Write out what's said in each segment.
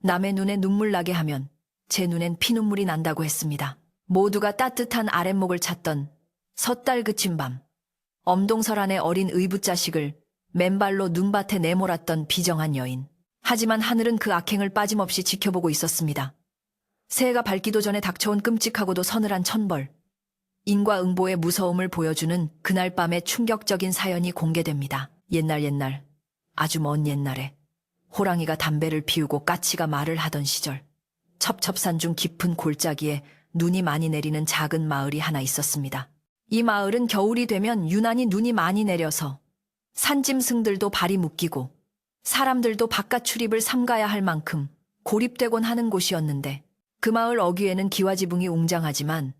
남의 눈에 눈물 나게 하면 제 눈엔 피눈물이 난다고 했습니다. 모두가 따뜻한 아랫목을 찾던 섣달 그친 밤, 엄동설 안의 어린 의붓자식을 맨발로 눈밭에 내몰았던 비정한 여인. 하지만 하늘은 그 악행을 빠짐없이 지켜보고 있었습니다. 새해가 밝기도 전에 닥쳐온 끔찍하고도 서늘한 천벌. 인과응보의 무서움을 보여주는 그날 밤의 충격적인 사연이 공개됩니다. 옛날, 아주 먼 옛날에 호랑이가 담배를 피우고 까치가 말을 하던 시절, 첩첩산 중 깊은 골짜기에 눈이 많이 내리는 작은 마을이 하나 있었습니다. 이 마을은 겨울이 되면 유난히 눈이 많이 내려서 산짐승들도 발이 묶이고 사람들도 바깥 출입을 삼가야 할 만큼 고립되곤 하는 곳이었는데, 그 마을 어귀에는 기와지붕이 웅장하지만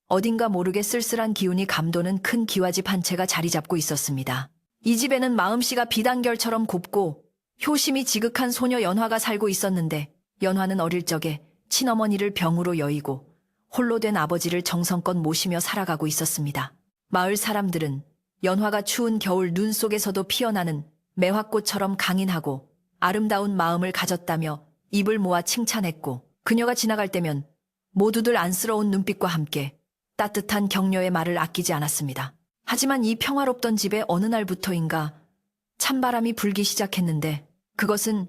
어딘가 모르게 쓸쓸한 기운이 감도는 큰 기와집 한 채가 자리 잡고 있었습니다. 이 집에는 마음씨가 비단결처럼 곱고 효심이 지극한 소녀 연화가 살고 있었는데, 연화는 어릴 적에 친어머니를 병으로 여의고 홀로 된 아버지를 정성껏 모시며 살아가고 있었습니다. 마을 사람들은 연화가 추운 겨울 눈 속에서도 피어나는 매화꽃처럼 강인하고 아름다운 마음을 가졌다며 입을 모아 칭찬했고, 그녀가 지나갈 때면 모두들 안쓰러운 눈빛과 함께 따뜻한 격려의 말을 아끼지 않았습니다. 하지만 이 평화롭던 집에 어느 날부터인가 찬바람이 불기 시작했는데, 그것은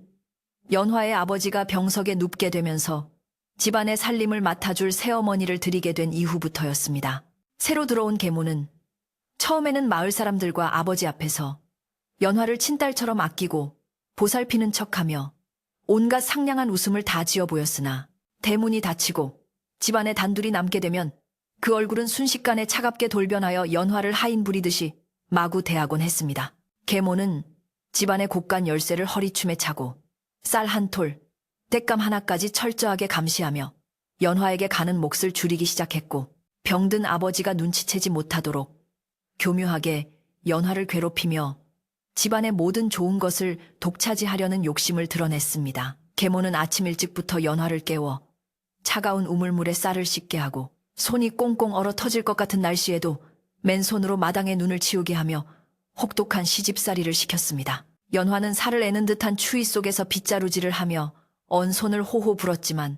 연화의 아버지가 병석에 눕게 되면서 집안의 살림을 맡아줄 새어머니를 들이게 된 이후부터였습니다. 새로 들어온 계모는 처음에는 마을 사람들과 아버지 앞에서 연화를 친딸처럼 아끼고 보살피는 척하며 온갖 상냥한 웃음을 다 지어 보였으나, 대문이 닫히고 집안에 단둘이 남게 되면 그 얼굴은 순식간에 차갑게 돌변하여 연화를 하인 부리듯이 마구 대하곤 했습니다. 계모는 집안의 곳간 열쇠를 허리춤에 차고 쌀 한 톨, 땔감 하나까지 철저하게 감시하며 연화에게 가는 몫을 줄이기 시작했고, 병든 아버지가 눈치채지 못하도록 교묘하게 연화를 괴롭히며 집안의 모든 좋은 것을 독차지하려는 욕심을 드러냈습니다. 계모는 아침 일찍부터 연화를 깨워 차가운 우물물에 쌀을 씻게 하고, 손이 꽁꽁 얼어 터질 것 같은 날씨에도 맨손으로 마당에 눈을 치우게 하며 혹독한 시집살이를 시켰습니다. 연화는 살을 애는 듯한 추위 속에서 빗자루질을 하며 언 손을 호호 불었지만,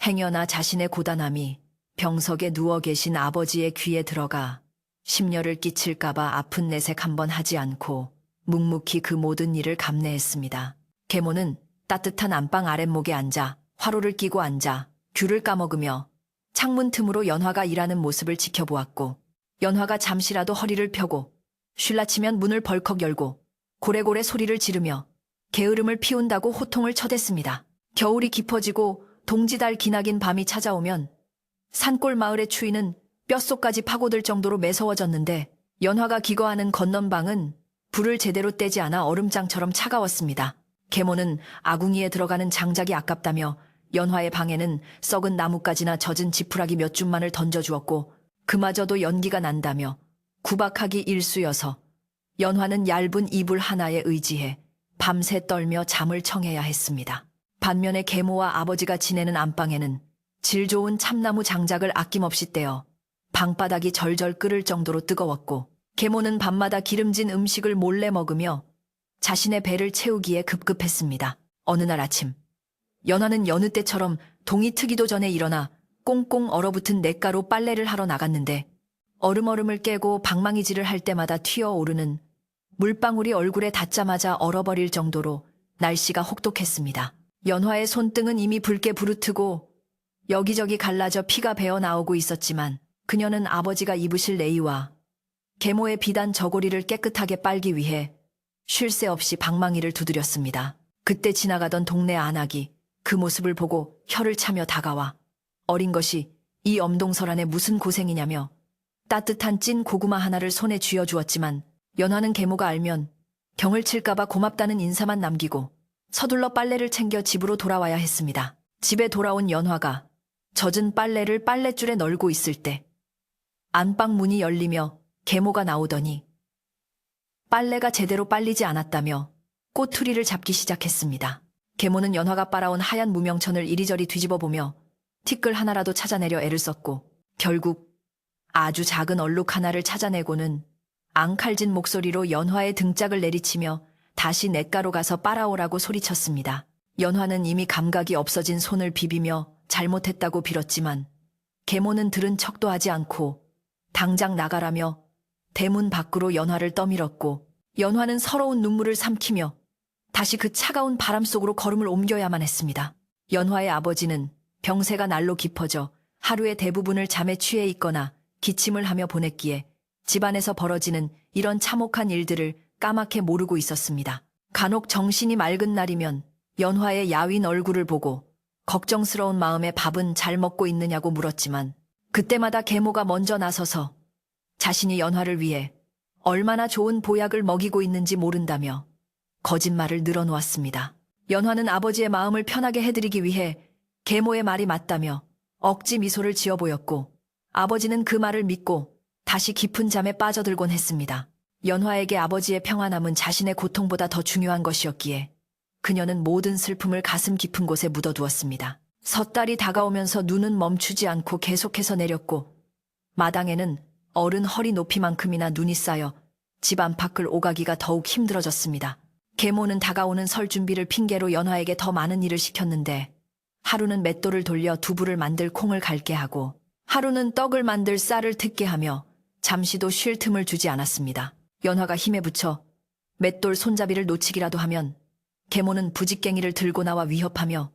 행여나 자신의 고단함이 병석에 누워 계신 아버지의 귀에 들어가 심려를 끼칠까봐 아픈 내색 한번 하지 않고 묵묵히 그 모든 일을 감내했습니다. 계모는 따뜻한 안방 아랫목에 앉아 화로를 끼고 앉아 귤을 까먹으며 창문 틈으로 연화가 일하는 모습을 지켜보았고, 연화가 잠시라도 허리를 펴고 쉴라치면 문을 벌컥 열고 고래고래 소리를 지르며 게으름을 피운다고 호통을 쳐댔습니다. 겨울이 깊어지고 동지달 기나긴 밤이 찾아오면 산골 마을의 추위는 뼛속까지 파고들 정도로 매서워졌는데, 연화가 기거하는 건넌방은 불을 제대로 떼지 않아 얼음장처럼 차가웠습니다. 계모는 아궁이에 들어가는 장작이 아깝다며 연화의 방에는 썩은 나뭇가지나 젖은 지푸라기 몇 줌만을 던져주었고, 그마저도 연기가 난다며 구박하기 일쑤여서 연화는 얇은 이불 하나에 의지해 밤새 떨며 잠을 청해야 했습니다. 반면에 계모와 아버지가 지내는 안방에는 질 좋은 참나무 장작을 아낌없이 떼어 방바닥이 절절 끓을 정도로 뜨거웠고, 계모는 밤마다 기름진 음식을 몰래 먹으며 자신의 배를 채우기에 급급했습니다. 어느 날 아침, 연화는 여느 때처럼 동이 트기도 전에 일어나 꽁꽁 얼어붙은 냇가로 빨래를 하러 나갔는데, 얼음을 깨고 방망이질을 할 때마다 튀어오르는 물방울이 얼굴에 닿자마자 얼어버릴 정도로 날씨가 혹독했습니다. 연화의 손등은 이미 붉게 부르트고 여기저기 갈라져 피가 배어 나오고 있었지만, 그녀는 아버지가 입으실 레이와 계모의 비단 저고리를 깨끗하게 빨기 위해 쉴 새 없이 방망이를 두드렸습니다. 그때 지나가던 동네 아낙이 그 모습을 보고 혀를 차며 다가와 어린 것이 이 엄동설 안에 무슨 고생이냐며 따뜻한 찐 고구마 하나를 손에 쥐어주었지만, 연화는 계모가 알면 경을 칠까봐 고맙다는 인사만 남기고 서둘러 빨래를 챙겨 집으로 돌아와야 했습니다. 집에 돌아온 연화가 젖은 빨래를 빨랫줄에 널고 있을 때 안방 문이 열리며 계모가 나오더니 빨래가 제대로 빨리지 않았다며 꼬투리를 잡기 시작했습니다. 계모는 연화가 빨아온 하얀 무명천을 이리저리 뒤집어 보며 티끌 하나라도 찾아내려 애를 썼고, 결국 아주 작은 얼룩 하나를 찾아내고는 앙칼진 목소리로 연화의 등짝을 내리치며 다시 냇가로 가서 빨아오라고 소리쳤습니다. 연화는 이미 감각이 없어진 손을 비비며 잘못했다고 빌었지만 계모는 들은 척도 하지 않고 당장 나가라며 대문 밖으로 연화를 떠밀었고 연화는 서러운 눈물을 삼키며 다시 그 차가운 바람 속으로 걸음을 옮겨야만 했습니다. 연화의 아버지는 병세가 날로 깊어져 하루의 대부분을 잠에 취해 있거나 기침을 하며 보냈기에 집안에서 벌어지는 이런 참혹한 일들을 까맣게 모르고 있었습니다. 간혹 정신이 맑은 날이면 연화의 야윈 얼굴을 보고 걱정스러운 마음에 밥은 잘 먹고 있느냐고 물었지만 그때마다 계모가 먼저 나서서 자신이 연화를 위해 얼마나 좋은 보약을 먹이고 있는지 모른다며 거짓말을 늘어놓았습니다. 연화는 아버지의 마음을 편하게 해드리기 위해 계모의 말이 맞다며 억지 미소를 지어 보였고 아버지는 그 말을 믿고 다시 깊은 잠에 빠져들곤 했습니다. 연화에게 아버지의 평안함은 자신의 고통보다 더 중요한 것이었기에 그녀는 모든 슬픔을 가슴 깊은 곳에 묻어두었습니다. 섣달이 다가오면서 눈은 멈추지 않고 계속해서 내렸고 마당에는 어른 허리 높이만큼이나 눈이 쌓여 집 안팎을 오가기가 더욱 힘들어졌습니다. 계모는 다가오는 설 준비를 핑계로 연화에게 더 많은 일을 시켰는데 하루는 맷돌을 돌려 두부를 만들 콩을 갈게 하고 하루는 떡을 만들 쌀을 뜯게 하며 잠시도 쉴 틈을 주지 않았습니다. 연화가 힘에 부쳐 맷돌 손잡이를 놓치기라도 하면 계모는 부직갱이를 들고 나와 위협하며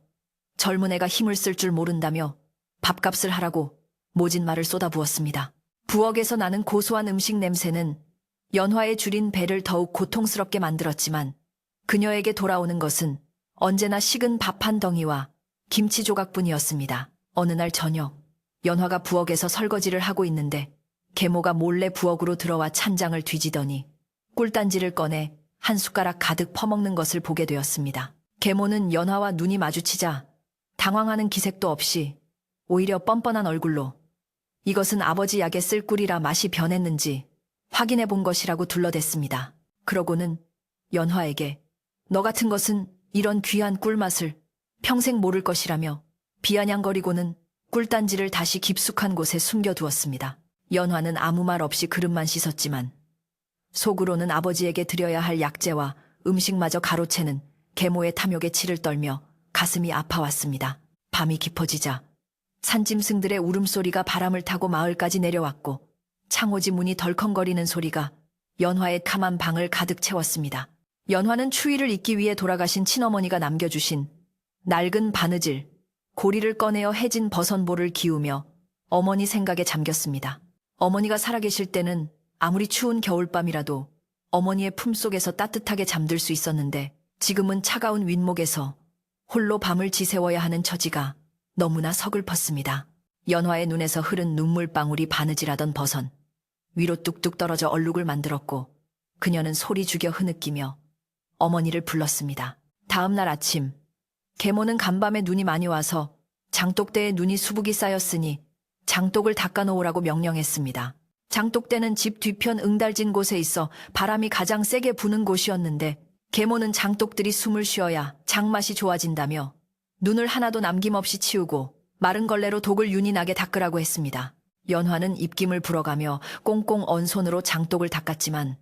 젊은 애가 힘을 쓸 줄 모른다며 밥값을 하라고 모진 말을 쏟아부었습니다. 부엌에서 나는 고소한 음식 냄새는 연화의 줄인 배를 더욱 고통스럽게 만들었지만 그녀에게 돌아오는 것은 언제나 식은 밥 한 덩이와 김치 조각뿐이었습니다. 어느 날 저녁, 연화가 부엌에서 설거지를 하고 있는데 계모가 몰래 부엌으로 들어와 찬장을 뒤지더니 꿀단지를 꺼내 한 숟가락 가득 퍼먹는 것을 보게 되었습니다. 계모는 연화와 눈이 마주치자 당황하는 기색도 없이 오히려 뻔뻔한 얼굴로 이것은 아버지 약에 쓸 꿀이라 맛이 변했는지 확인해 본 것이라고 둘러댔습니다. 그러고는 연화에게 너 같은 것은 이런 귀한 꿀맛을 평생 모를 것이라며 비아냥거리고는 꿀단지를 다시 깊숙한 곳에 숨겨두었습니다. 연화는 아무 말 없이 그릇만 씻었지만 속으로는 아버지에게 드려야 할 약재와 음식마저 가로채는 계모의 탐욕에 치를 떨며 가슴이 아파왔습니다. 밤이 깊어지자 산짐승들의 울음소리가 바람을 타고 마을까지 내려왔고 창호지 문이 덜컹거리는 소리가 연화의 캄한 방을 가득 채웠습니다. 연화는 추위를 잊기 위해 돌아가신 친어머니가 남겨주신 낡은 바느질, 고리를 꺼내어 해진 버선볼을 기우며 어머니 생각에 잠겼습니다. 어머니가 살아계실 때는 아무리 추운 겨울밤이라도 어머니의 품속에서 따뜻하게 잠들 수 있었는데 지금은 차가운 윗목에서 홀로 밤을 지새워야 하는 처지가 너무나 서글펐습니다. 연화의 눈에서 흐른 눈물방울이 바느질하던 버선 위로 뚝뚝 떨어져 얼룩을 만들었고 그녀는 소리 죽여 흐느끼며 어머니를 불렀습니다. 다음 날 아침 계모는 간밤에 눈이 많이 와서 장독대에 눈이 수북이 쌓였으니 장독을 닦아놓으라고 명령했습니다. 장독대는 집 뒤편 응달진 곳에 있어 바람이 가장 세게 부는 곳이었는데 계모는 장독들이 숨을 쉬어야 장맛이 좋아진다며 눈을 하나도 남김없이 치우고 마른 걸레로 독을 윤이 나게 닦으라고 했습니다. 연화는 입김을 불어가며 꽁꽁 언 손으로 장독을 닦았지만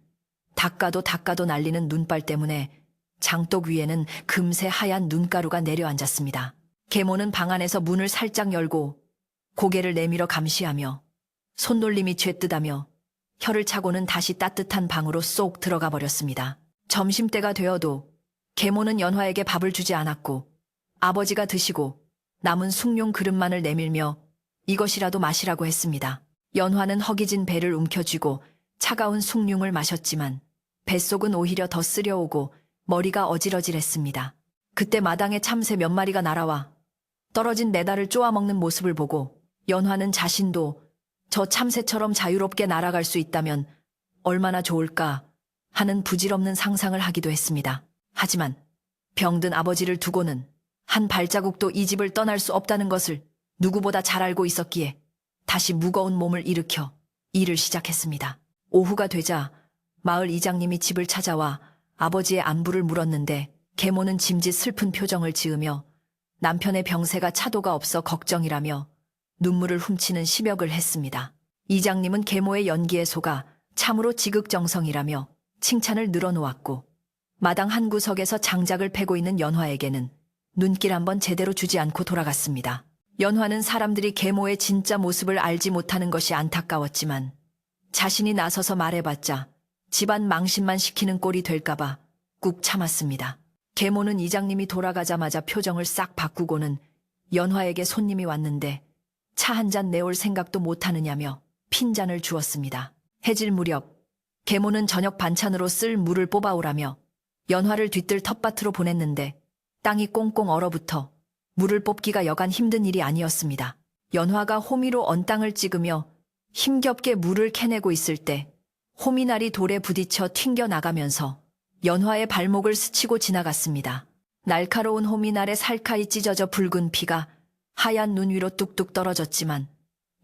닦아도 날리는 눈발 때문에 장독 위에는 금세 하얀 눈가루가 내려앉았습니다. 계모는 방 안에서 문을 살짝 열고 고개를 내밀어 감시하며 손놀림이 죄뜨다며 혀를 차고는 다시 따뜻한 방으로 쏙 들어가 버렸습니다. 점심때가 되어도 계모는 연화에게 밥을 주지 않았고 아버지가 드시고 남은 숭늉 그릇만을 내밀며 이것이라도 마시라고 했습니다. 연화는 허기진 배를 움켜쥐고 차가운 숭늉을 마셨지만 뱃속은 오히려 더 쓰려오고 머리가 어질어질했습니다. 그때 마당에 참새 몇 마리가 날아와 떨어진 내달을 쪼아먹는 모습을 보고 연화는 자신도 저 참새처럼 자유롭게 날아갈 수 있다면 얼마나 좋을까 하는 부질없는 상상을 하기도 했습니다. 하지만 병든 아버지를 두고는 한 발자국도 이 집을 떠날 수 없다는 것을 누구보다 잘 알고 있었기에 다시 무거운 몸을 일으켜 일을 시작했습니다. 오후가 되자 마을 이장님이 집을 찾아와 아버지의 안부를 물었는데 계모는 짐짓 슬픈 표정을 지으며 남편의 병세가 차도가 없어 걱정이라며 눈물을 훔치는 시벽을 했습니다. 이장님은 계모의 연기에 속아 참으로 지극정성이라며 칭찬을 늘어놓았고 마당 한 구석에서 장작을 패고 있는 연화에게는 눈길 한번 제대로 주지 않고 돌아갔습니다. 연화는 사람들이 계모의 진짜 모습을 알지 못하는 것이 안타까웠지만 자신이 나서서 말해봤자 집안 망신만 시키는 꼴이 될까봐 꾹 참았습니다. 계모는 이장님이 돌아가자마자 표정을 싹 바꾸고는 연화에게 손님이 왔는데 차 한 잔 내올 생각도 못하느냐며 핀잔을 주었습니다. 해질 무렵 계모는 저녁 반찬으로 쓸 물을 뽑아오라며 연화를 뒤뜰 텃밭으로 보냈는데 땅이 꽁꽁 얼어붙어 물을 뽑기가 여간 힘든 일이 아니었습니다. 연화가 호미로 언 땅을 찍으며 힘겹게 물을 캐내고 있을 때 호미날이 돌에 부딪혀 튕겨나가면서 연화의 발목을 스치고 지나갔습니다. 날카로운 호미날에 살카이 찢어져 붉은 피가 하얀 눈 위로 뚝뚝 떨어졌지만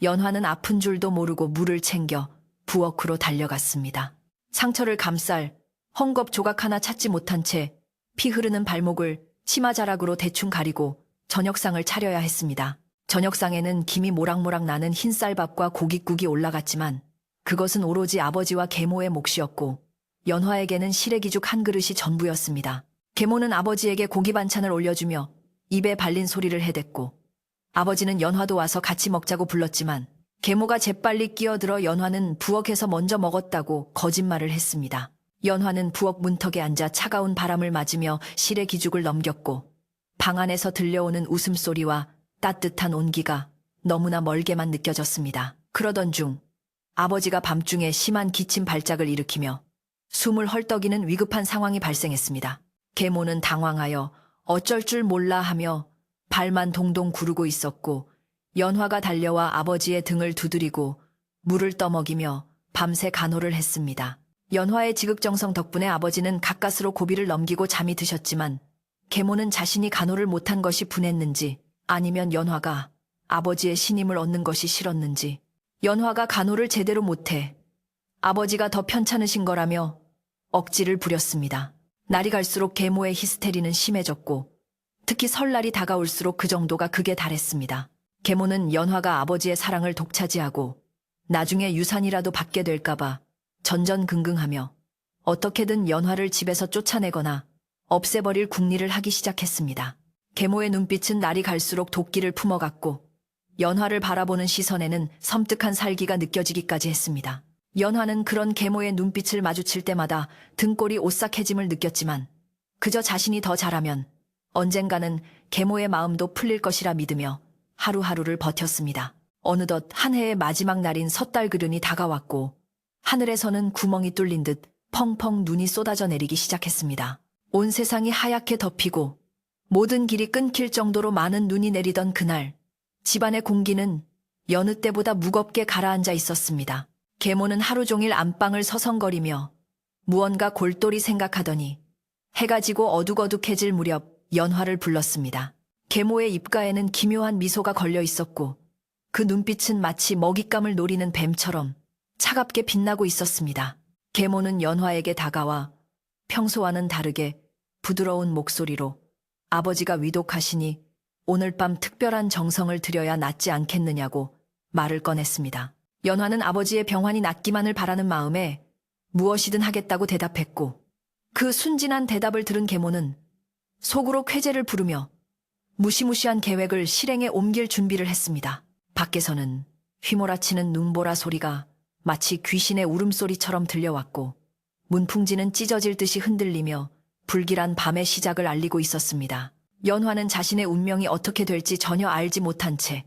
연화는 아픈 줄도 모르고 물을 챙겨 부엌으로 달려갔습니다. 상처를 감쌀 헝겊 조각 하나 찾지 못한 채 피 흐르는 발목을 치마자락으로 대충 가리고 저녁상을 차려야 했습니다. 저녁상에는 김이 모락모락 나는 흰쌀밥과 고깃국이 올라갔지만 그것은 오로지 아버지와 계모의 몫이었고 연화에게는 시래기죽 한 그릇이 전부였습니다. 계모는 아버지에게 고기 반찬을 올려주며 입에 발린 소리를 해댔고 아버지는 연화도 와서 같이 먹자고 불렀지만 계모가 재빨리 끼어들어 연화는 부엌에서 먼저 먹었다고 거짓말을 했습니다. 연화는 부엌 문턱에 앉아 차가운 바람을 맞으며 시래기죽을 넘겼고 방 안에서 들려오는 웃음소리와 따뜻한 온기가 너무나 멀게만 느껴졌습니다. 그러던 중 아버지가 밤중에 심한 기침 발작을 일으키며 숨을 헐떡이는 위급한 상황이 발생했습니다. 계모는 당황하여 어쩔 줄 몰라 하며 발만 동동 구르고 있었고 연화가 달려와 아버지의 등을 두드리고 물을 떠먹이며 밤새 간호를 했습니다. 연화의 지극정성 덕분에 아버지는 가까스로 고비를 넘기고 잠이 드셨지만 계모는 자신이 간호를 못한 것이 분했는지 아니면 연화가 아버지의 신임을 얻는 것이 싫었는지 연화가 간호를 제대로 못해 아버지가 더 편찮으신 거라며 억지를 부렸습니다. 날이 갈수록 계모의 히스테리는 심해졌고 특히 설날이 다가올수록 그 정도가 극에 달했습니다. 계모는 연화가 아버지의 사랑을 독차지하고 나중에 유산이라도 받게 될까봐 전전긍긍하며 어떻게든 연화를 집에서 쫓아내거나 없애버릴 궁리를 하기 시작했습니다. 계모의 눈빛은 날이 갈수록 도끼를 품어갔고 연화를 바라보는 시선에는 섬뜩한 살기가 느껴지기까지 했습니다. 연화는 그런 계모의 눈빛을 마주칠 때마다 등골이 오싹해짐을 느꼈지만 그저 자신이 더 잘하면 언젠가는 계모의 마음도 풀릴 것이라 믿으며 하루하루를 버텼습니다. 어느덧 한 해의 마지막 날인 섣달 그륜이 다가왔고 하늘에서는 구멍이 뚫린 듯 펑펑 눈이 쏟아져 내리기 시작했습니다. 온 세상이 하얗게 덮이고 모든 길이 끊길 정도로 많은 눈이 내리던 그날 집안의 공기는 여느 때보다 무겁게 가라앉아 있었습니다. 계모는 하루 종일 안방을 서성거리며 무언가 골똘히 생각하더니 해가 지고 어둑어둑해질 무렵 연화를 불렀습니다. 계모의 입가에는 기묘한 미소가 걸려 있었고 그 눈빛은 마치 먹잇감을 노리는 뱀처럼 차갑게 빛나고 있었습니다. 계모는 연화에게 다가와 평소와는 다르게 부드러운 목소리로 아버지가 위독하시니 오늘 밤 특별한 정성을 들여야 낫지 않겠느냐고 말을 꺼냈습니다. 연화는 아버지의 병환이 낫기만을 바라는 마음에 무엇이든 하겠다고 대답했고 그 순진한 대답을 들은 계모는 속으로 쾌재를 부르며 무시무시한 계획을 실행에 옮길 준비를 했습니다. 밖에서는 휘몰아치는 눈보라 소리가 마치 귀신의 울음소리처럼 들려왔고 문풍지는 찢어질 듯이 흔들리며 불길한 밤의 시작을 알리고 있었습니다. 연화는 자신의 운명이 어떻게 될지 전혀 알지 못한 채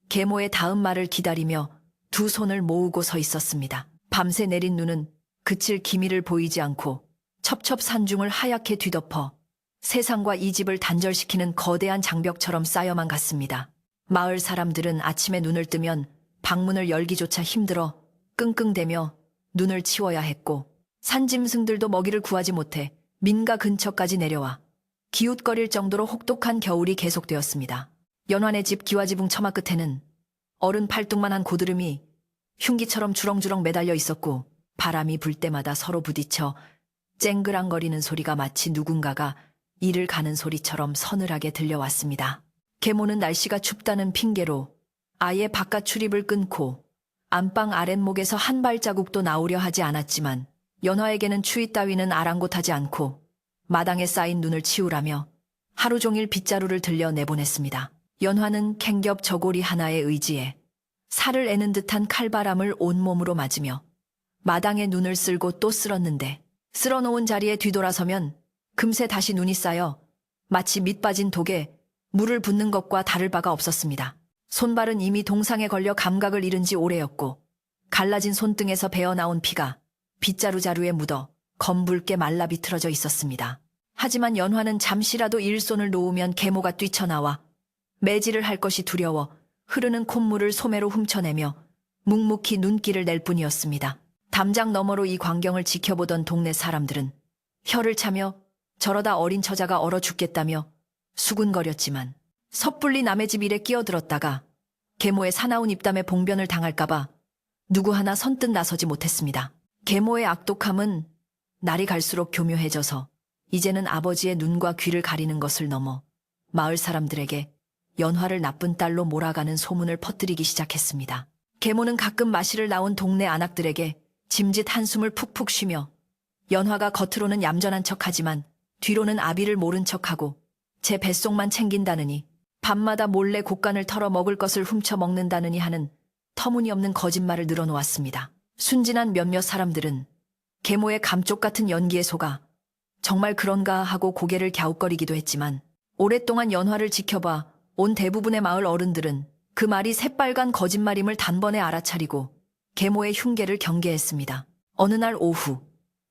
계모의 다음 말을 기다리며 두 손을 모으고 서 있었습니다. 밤새 내린 눈은 그칠 기미를 보이지 않고 첩첩산중을 하얗게 뒤덮어 세상과 이 집을 단절시키는 거대한 장벽처럼 쌓여만 갔습니다. 마을 사람들은 아침에 눈을 뜨면 방문을 열기조차 힘들어 끙끙대며 눈을 치워야 했고 산짐승들도 먹이를 구하지 못해 민가 근처까지 내려와 기웃거릴 정도로 혹독한 겨울이 계속되었습니다. 연환의 집 기와지붕 처마 끝에는 어른 팔뚝만한 고드름이 흉기처럼 주렁주렁 매달려 있었고 바람이 불 때마다 서로 부딪혀 쨍그랑거리는 소리가 마치 누군가가 이를 가는 소리처럼 서늘하게 들려왔습니다. 계모는 날씨가 춥다는 핑계로 아예 바깥 출입을 끊고 안방 아랫목에서 한 발자국도 나오려 하지 않았지만 연화에게는 추위 따위는 아랑곳하지 않고 마당에 쌓인 눈을 치우라며 하루 종일 빗자루를 들려 내보냈습니다. 연화는 캥겹 저고리 하나에 의지해 살을 애는 듯한 칼바람을 온몸으로 맞으며 마당에 눈을 쓸고 또 쓸었는데 쓸어놓은 자리에 뒤돌아서면 금세 다시 눈이 쌓여 마치 밑 빠진 독에 물을 붓는 것과 다를 바가 없었습니다. 손발은 이미 동상에 걸려 감각을 잃은 지 오래였고 갈라진 손등에서 배어나온 피가 빗자루 자루에 묻어 검붉게 말라 비틀어져 있었습니다. 하지만 연화는 잠시라도 일손을 놓으면 계모가 뛰쳐나와 매질을 할 것이 두려워 흐르는 콧물을 소매로 훔쳐내며 묵묵히 눈길을 낼 뿐이었습니다. 담장 너머로 이 광경을 지켜보던 동네 사람들은 혀를 차며 저러다 어린 처자가 얼어 죽겠다며 수군거렸지만 섣불리 남의 집 일에 끼어들었다가 계모의 사나운 입담에 봉변을 당할까봐 누구 하나 선뜻 나서지 못했습니다. 계모의 악독함은 날이 갈수록 교묘해져서 이제는 아버지의 눈과 귀를 가리는 것을 넘어 마을 사람들에게 연화를 나쁜 딸로 몰아가는 소문을 퍼뜨리기 시작했습니다. 계모는 가끔 마시를 나온 동네 안악들에게 짐짓 한숨을 푹푹 쉬며 연화가 겉으로는 얌전한 척하지만 뒤로는 아비를 모른 척하고 제 뱃속만 챙긴다느니 밤마다 몰래 곡간을 털어 먹을 것을 훔쳐 먹는다느니 하는 터무니없는 거짓말을 늘어놓았습니다. 순진한 몇몇 사람들은 계모의 감쪽 같은 연기에 속아 정말 그런가 하고 고개를 갸웃거리기도 했지만 오랫동안 연화를 지켜봐 온 대부분의 마을 어른들은 그 말이 새빨간 거짓말임을 단번에 알아차리고 계모의 흉계를 경계했습니다. 어느 날 오후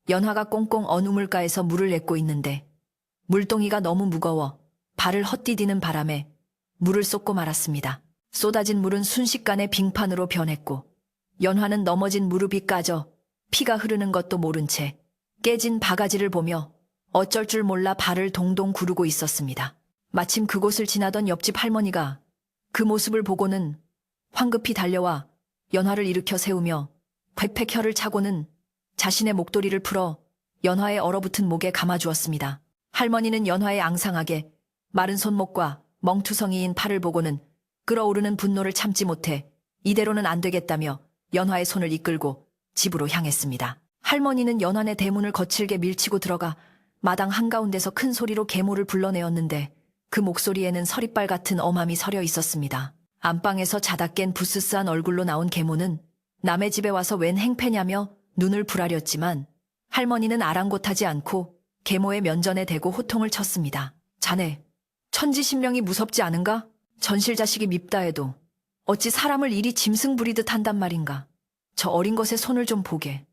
연화가 꽁꽁 언 우물가에서 물을 내고 있는데 물동이가 너무 무거워 발을 헛디디는 바람에 물을 쏟고 말았습니다. 쏟아진 물은 순식간에 빙판으로 변했고 연화는 넘어진 무릎이 까져 피가 흐르는 것도 모른 채 깨진 바가지를 보며 어쩔 줄 몰라 발을 동동 구르고 있었습니다. 마침 그곳을 지나던 옆집 할머니가 그 모습을 보고는 황급히 달려와 연화를 일으켜 세우며 괴팩 혀를 차고는 자신의 목도리를 풀어 연화의 얼어붙은 목에 감아주었습니다. 할머니는 연화의 앙상하게 마른 손목과 멍투성이인 팔을 보고는 끓어오르는 분노를 참지 못해 이대로는 안 되겠다며 연화의 손을 이끌고 집으로 향했습니다. 할머니는 연화의 대문을 거칠게 밀치고 들어가 마당 한가운데서 큰 소리로 계모를 불러내었는데 그 목소리에는 서리빨 같은 엄함이 서려 있었습니다. 안방에서 자다 깬 부스스한 얼굴로 나온 계모는 남의 집에 와서 웬 행패냐며 눈을 부라렸지만 할머니는 아랑곳하지 않고 계모의 면전에 대고 호통을 쳤습니다. 자네, 천지신명이 무섭지 않은가? 전실 자식이 밉다 해도 어찌 사람을 이리 짐승 부리듯 한단 말인가? 저 어린 것의 손을 좀 보게.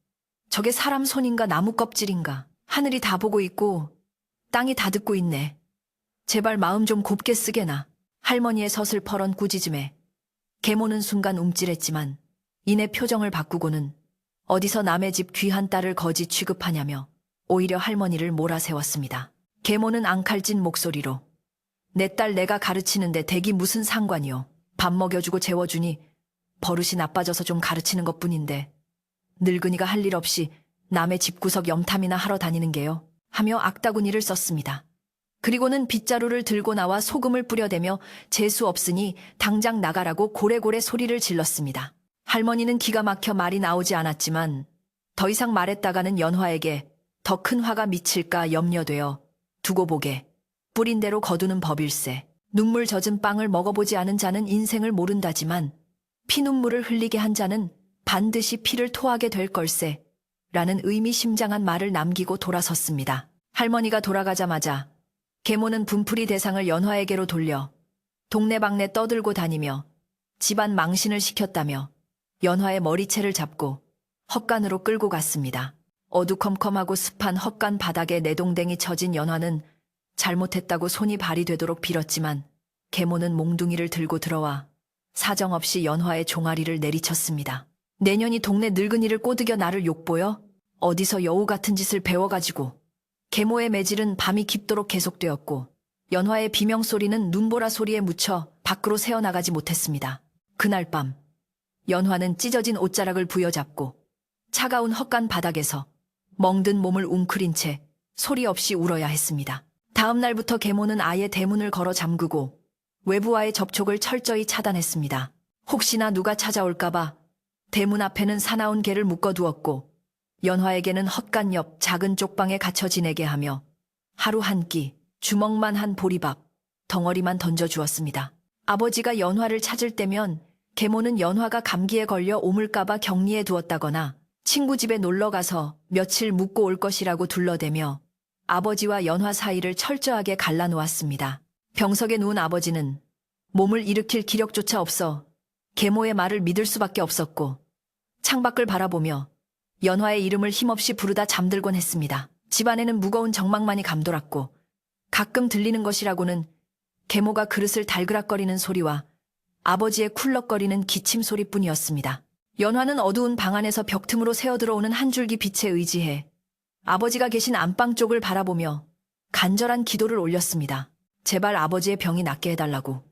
저게 사람 손인가 나무 껍질인가? 하늘이 다 보고 있고 땅이 다 듣고 있네. 제발 마음 좀 곱게 쓰게나. 할머니의 서슬퍼런 꾸짖음에 계모는 순간 움찔했지만 이내 표정을 바꾸고는 어디서 남의 집 귀한 딸을 거지 취급하냐며 오히려 할머니를 몰아세웠습니다. 계모는 앙칼진 목소리로 내 딸 내가 가르치는데 댁이 무슨 상관이요. 밥 먹여주고 재워주니 버릇이 나빠져서 좀 가르치는 것뿐인데 늙은이가 할 일 없이 남의 집구석 염탐이나 하러 다니는 게요. 하며 악다구니를 썼습니다. 그리고는 빗자루를 들고 나와 소금을 뿌려대며 재수 없으니 당장 나가라고 고래고래 소리를 질렀습니다. 할머니는 기가 막혀 말이 나오지 않았지만 더 이상 말했다가는 연화에게 더 큰 화가 미칠까 염려되어 두고 보게 뿌린 대로 거두는 법일세. 눈물 젖은 빵을 먹어보지 않은 자는 인생을 모른다지만 피눈물을 흘리게 한 자는 반드시 피를 토하게 될 걸세 라는 의미심장한 말을 남기고 돌아섰습니다. 할머니가 돌아가자마자 계모는 분풀이 대상을 연화에게로 돌려 동네방네 떠들고 다니며 집안 망신을 시켰다며 연화의 머리채를 잡고 헛간으로 끌고 갔습니다. 어두컴컴하고 습한 헛간 바닥에 내동댕이 처진 연화는 잘못했다고 손이 발이 되도록 빌었지만 계모는 몽둥이를 들고 들어와 사정없이 연화의 종아리를 내리쳤습니다. 내년이 동네 늙은이를 꼬드겨 나를 욕보여? 어디서 여우 같은 짓을 배워가지고. 계모의 매질은 밤이 깊도록 계속되었고 연화의 비명소리는 눈보라 소리에 묻혀 밖으로 새어나가지 못했습니다. 그날 밤 연화는 찢어진 옷자락을 부여잡고 차가운 헛간 바닥에서 멍든 몸을 웅크린 채 소리 없이 울어야 했습니다. 다음 날부터 계모는 아예 대문을 걸어 잠그고 외부와의 접촉을 철저히 차단했습니다. 혹시나 누가 찾아올까봐 대문 앞에는 사나운 개를 묶어두었고 연화에게는 헛간 옆 작은 쪽방에 갇혀 지내게 하며 하루 한 끼, 주먹만 한 보리밥, 덩어리만 던져주었습니다. 아버지가 연화를 찾을 때면 계모는 연화가 감기에 걸려 오물까봐 격리해 두었다거나 친구 집에 놀러가서 며칠 묵고 올 것이라고 둘러대며 아버지와 연화 사이를 철저하게 갈라놓았습니다. 병석에 누운 아버지는 몸을 일으킬 기력조차 없어 계모의 말을 믿을 수밖에 없었고 창밖을 바라보며 연화의 이름을 힘없이 부르다 잠들곤 했습니다. 집안에는 무거운 정막만이 감돌았고 가끔 들리는 것이라고는 계모가 그릇을 달그락거리는 소리와 아버지의 쿨럭거리는 기침 소리뿐이었습니다. 연화는 어두운 방 안에서 벽 틈으로 새어들어오는 한 줄기 빛에 의지해 아버지가 계신 안방 쪽을 바라보며 간절한 기도를 올렸습니다. 제발 아버지의 병이 낫게 해달라고,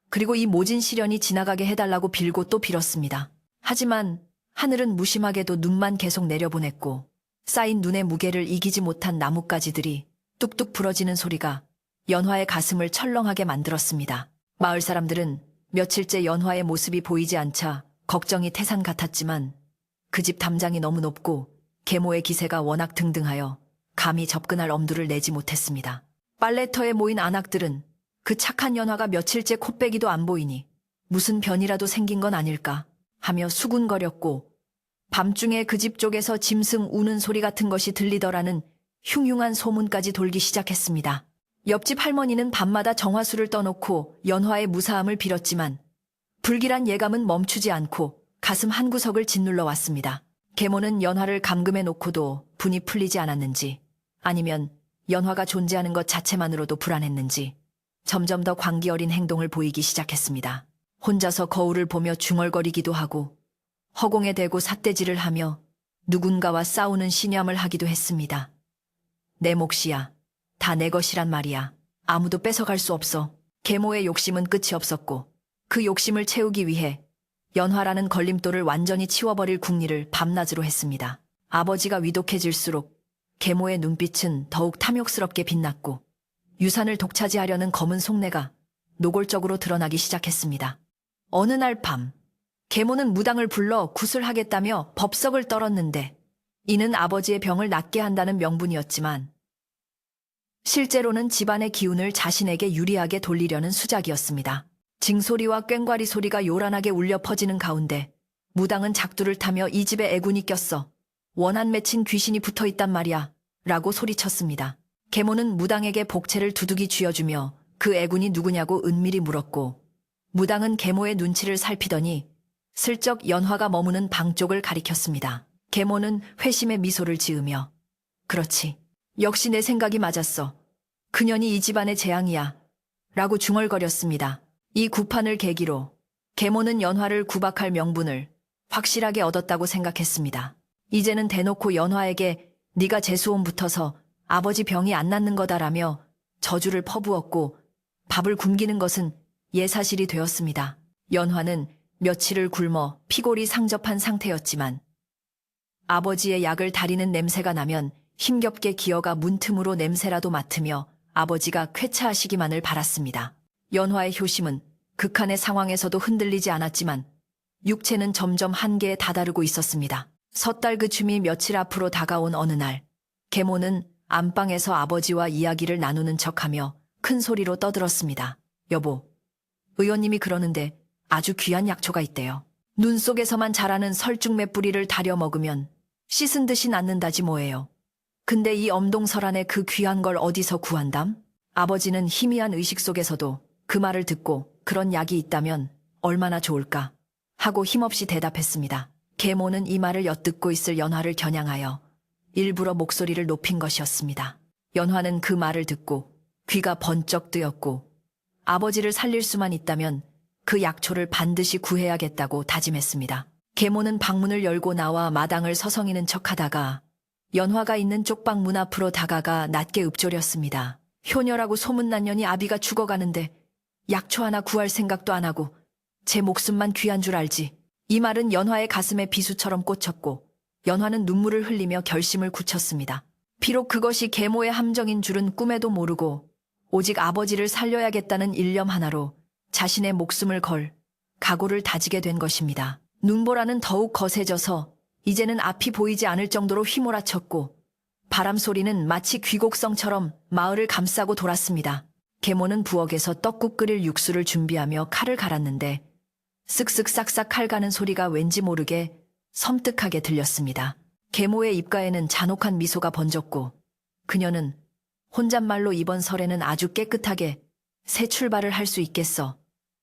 그리고 이 모진 시련이 지나가게 해달라고 빌고 또 빌었습니다. 하지만 하늘은 무심하게도 눈만 계속 내려보냈고 쌓인 눈의 무게를 이기지 못한 나뭇가지들이 뚝뚝 부러지는 소리가 연화의 가슴을 철렁하게 만들었습니다. 마을 사람들은 며칠째 연화의 모습이 보이지 않자 걱정이 태산 같았지만 그 집 담장이 너무 높고 계모의 기세가 워낙 등등하여 감히 접근할 엄두를 내지 못했습니다. 빨래터에 모인 안악들은 그 착한 연화가 며칠째 코빼기도 안 보이니 무슨 변이라도 생긴 건 아닐까 하며 수군거렸고 밤중에 그 집 쪽에서 짐승 우는 소리 같은 것이 들리더라는 흉흉한 소문까지 돌기 시작했습니다. 옆집 할머니는 밤마다 정화수를 떠놓고 연화의 무사함을 빌었지만 불길한 예감은 멈추지 않고 가슴 한구석을 짓눌러 왔습니다. 계모는 연화를 감금해 놓고도 분이 풀리지 않았는지 아니면 연화가 존재하는 것 자체만으로도 불안했는지 점점 더 광기 어린 행동을 보이기 시작했습니다. 혼자서 거울을 보며 중얼거리기도 하고 허공에 대고 삿대질을 하며 누군가와 싸우는 신념을 하기도 했습니다. 내 몫이야. 다 내 것이란 말이야. 아무도 뺏어갈 수 없어. 계모의 욕심은 끝이 없었고 그 욕심을 채우기 위해 연화라는 걸림돌을 완전히 치워버릴 궁리를 밤낮으로 했습니다. 아버지가 위독해질수록 계모의 눈빛은 더욱 탐욕스럽게 빛났고 유산을 독차지하려는 검은 속내가 노골적으로 드러나기 시작했습니다. 어느 날 밤, 계모는 무당을 불러 구슬하겠다며 법석을 떨었는데 이는 아버지의 병을 낫게 한다는 명분이었지만 실제로는 집안의 기운을 자신에게 유리하게 돌리려는 수작이었습니다. 징소리와 꽹과리 소리가 요란하게 울려 퍼지는 가운데 무당은 작두를 타며 이 집에 애군이 꼈어. 원한 맺힌 귀신이 붙어있단 말이야. 라고 소리쳤습니다. 계모는 무당에게 복채를 두둑이 쥐어주며 그 애군이 누구냐고 은밀히 물었고 무당은 계모의 눈치를 살피더니 슬쩍 연화가 머무는 방 쪽을 가리켰습니다. 계모는 회심의 미소를 지으며 그렇지. 역시 내 생각이 맞았어. 그년이 이 집안의 재앙이야. 라고 중얼거렸습니다. 이 구판을 계기로 계모는 연화를 구박할 명분을 확실하게 얻었다고 생각했습니다. 이제는 대놓고 연화에게 네가 재수온 붙어서 아버지 병이 안 낫는 거다라며 저주를 퍼부었고 밥을 굶기는 것은 예사실이 되었습니다. 연화는 며칠을 굶어 피골이 상접한 상태였지만 아버지의 약을 다리는 냄새가 나면 힘겹게 기어가 문틈으로 냄새라도 맡으며 아버지가 쾌차하시기만을 바랐습니다. 연화의 효심은 극한의 상황에서도 흔들리지 않았지만 육체는 점점 한계에 다다르고 있었습니다. 섣달 그춤이 며칠 앞으로 다가온 어느 날 계모는 안방에서 아버지와 이야기를 나누는 척하며 큰 소리로 떠들었습니다. 여보, 의원님이 그러는데 아주 귀한 약초가 있대요. 눈 속에서만 자라는 설중매 뿌리를 다려 먹으면 씻은 듯이 낫는다지 뭐예요. 근데 이 엄동설안에 그 귀한 걸 어디서 구한담? 아버지는 희미한 의식 속에서도 그 말을 듣고 그런 약이 있다면 얼마나 좋을까 하고 힘없이 대답했습니다. 계모는 이 말을 엿듣고 있을 연화를 겨냥하여 일부러 목소리를 높인 것이었습니다. 연화는 그 말을 듣고 귀가 번쩍 뜨였고 아버지를 살릴 수만 있다면 그 약초를 반드시 구해야겠다고 다짐했습니다. 계모는 방문을 열고 나와 마당을 서성이는 척하다가 연화가 있는 쪽방 문 앞으로 다가가 낮게 읊조렸습니다. 효녀라고 소문난 년이 아비가 죽어가는데 약초 하나 구할 생각도 안 하고 제 목숨만 귀한 줄 알지. 이 말은 연화의 가슴에 비수처럼 꽂혔고 연화는 눈물을 흘리며 결심을 굳혔습니다. 비록 그것이 계모의 함정인 줄은 꿈에도 모르고 오직 아버지를 살려야겠다는 일념 하나로 자신의 목숨을 걸 각오를 다지게 된 것입니다. 눈보라는 더욱 거세져서 이제는 앞이 보이지 않을 정도로 휘몰아쳤고 바람 소리는 마치 귀곡성처럼 마을을 감싸고 돌았습니다. 계모는 부엌에서 떡국 끓일 육수를 준비하며 칼을 갈았는데 쓱쓱 싹싹 칼 가는 소리가 왠지 모르게 섬뜩하게 들렸습니다. 계모의 입가에는 잔혹한 미소가 번졌고 그녀는 혼잣말로 이번 설에는 아주 깨끗하게 새 출발을 할 수 있겠어.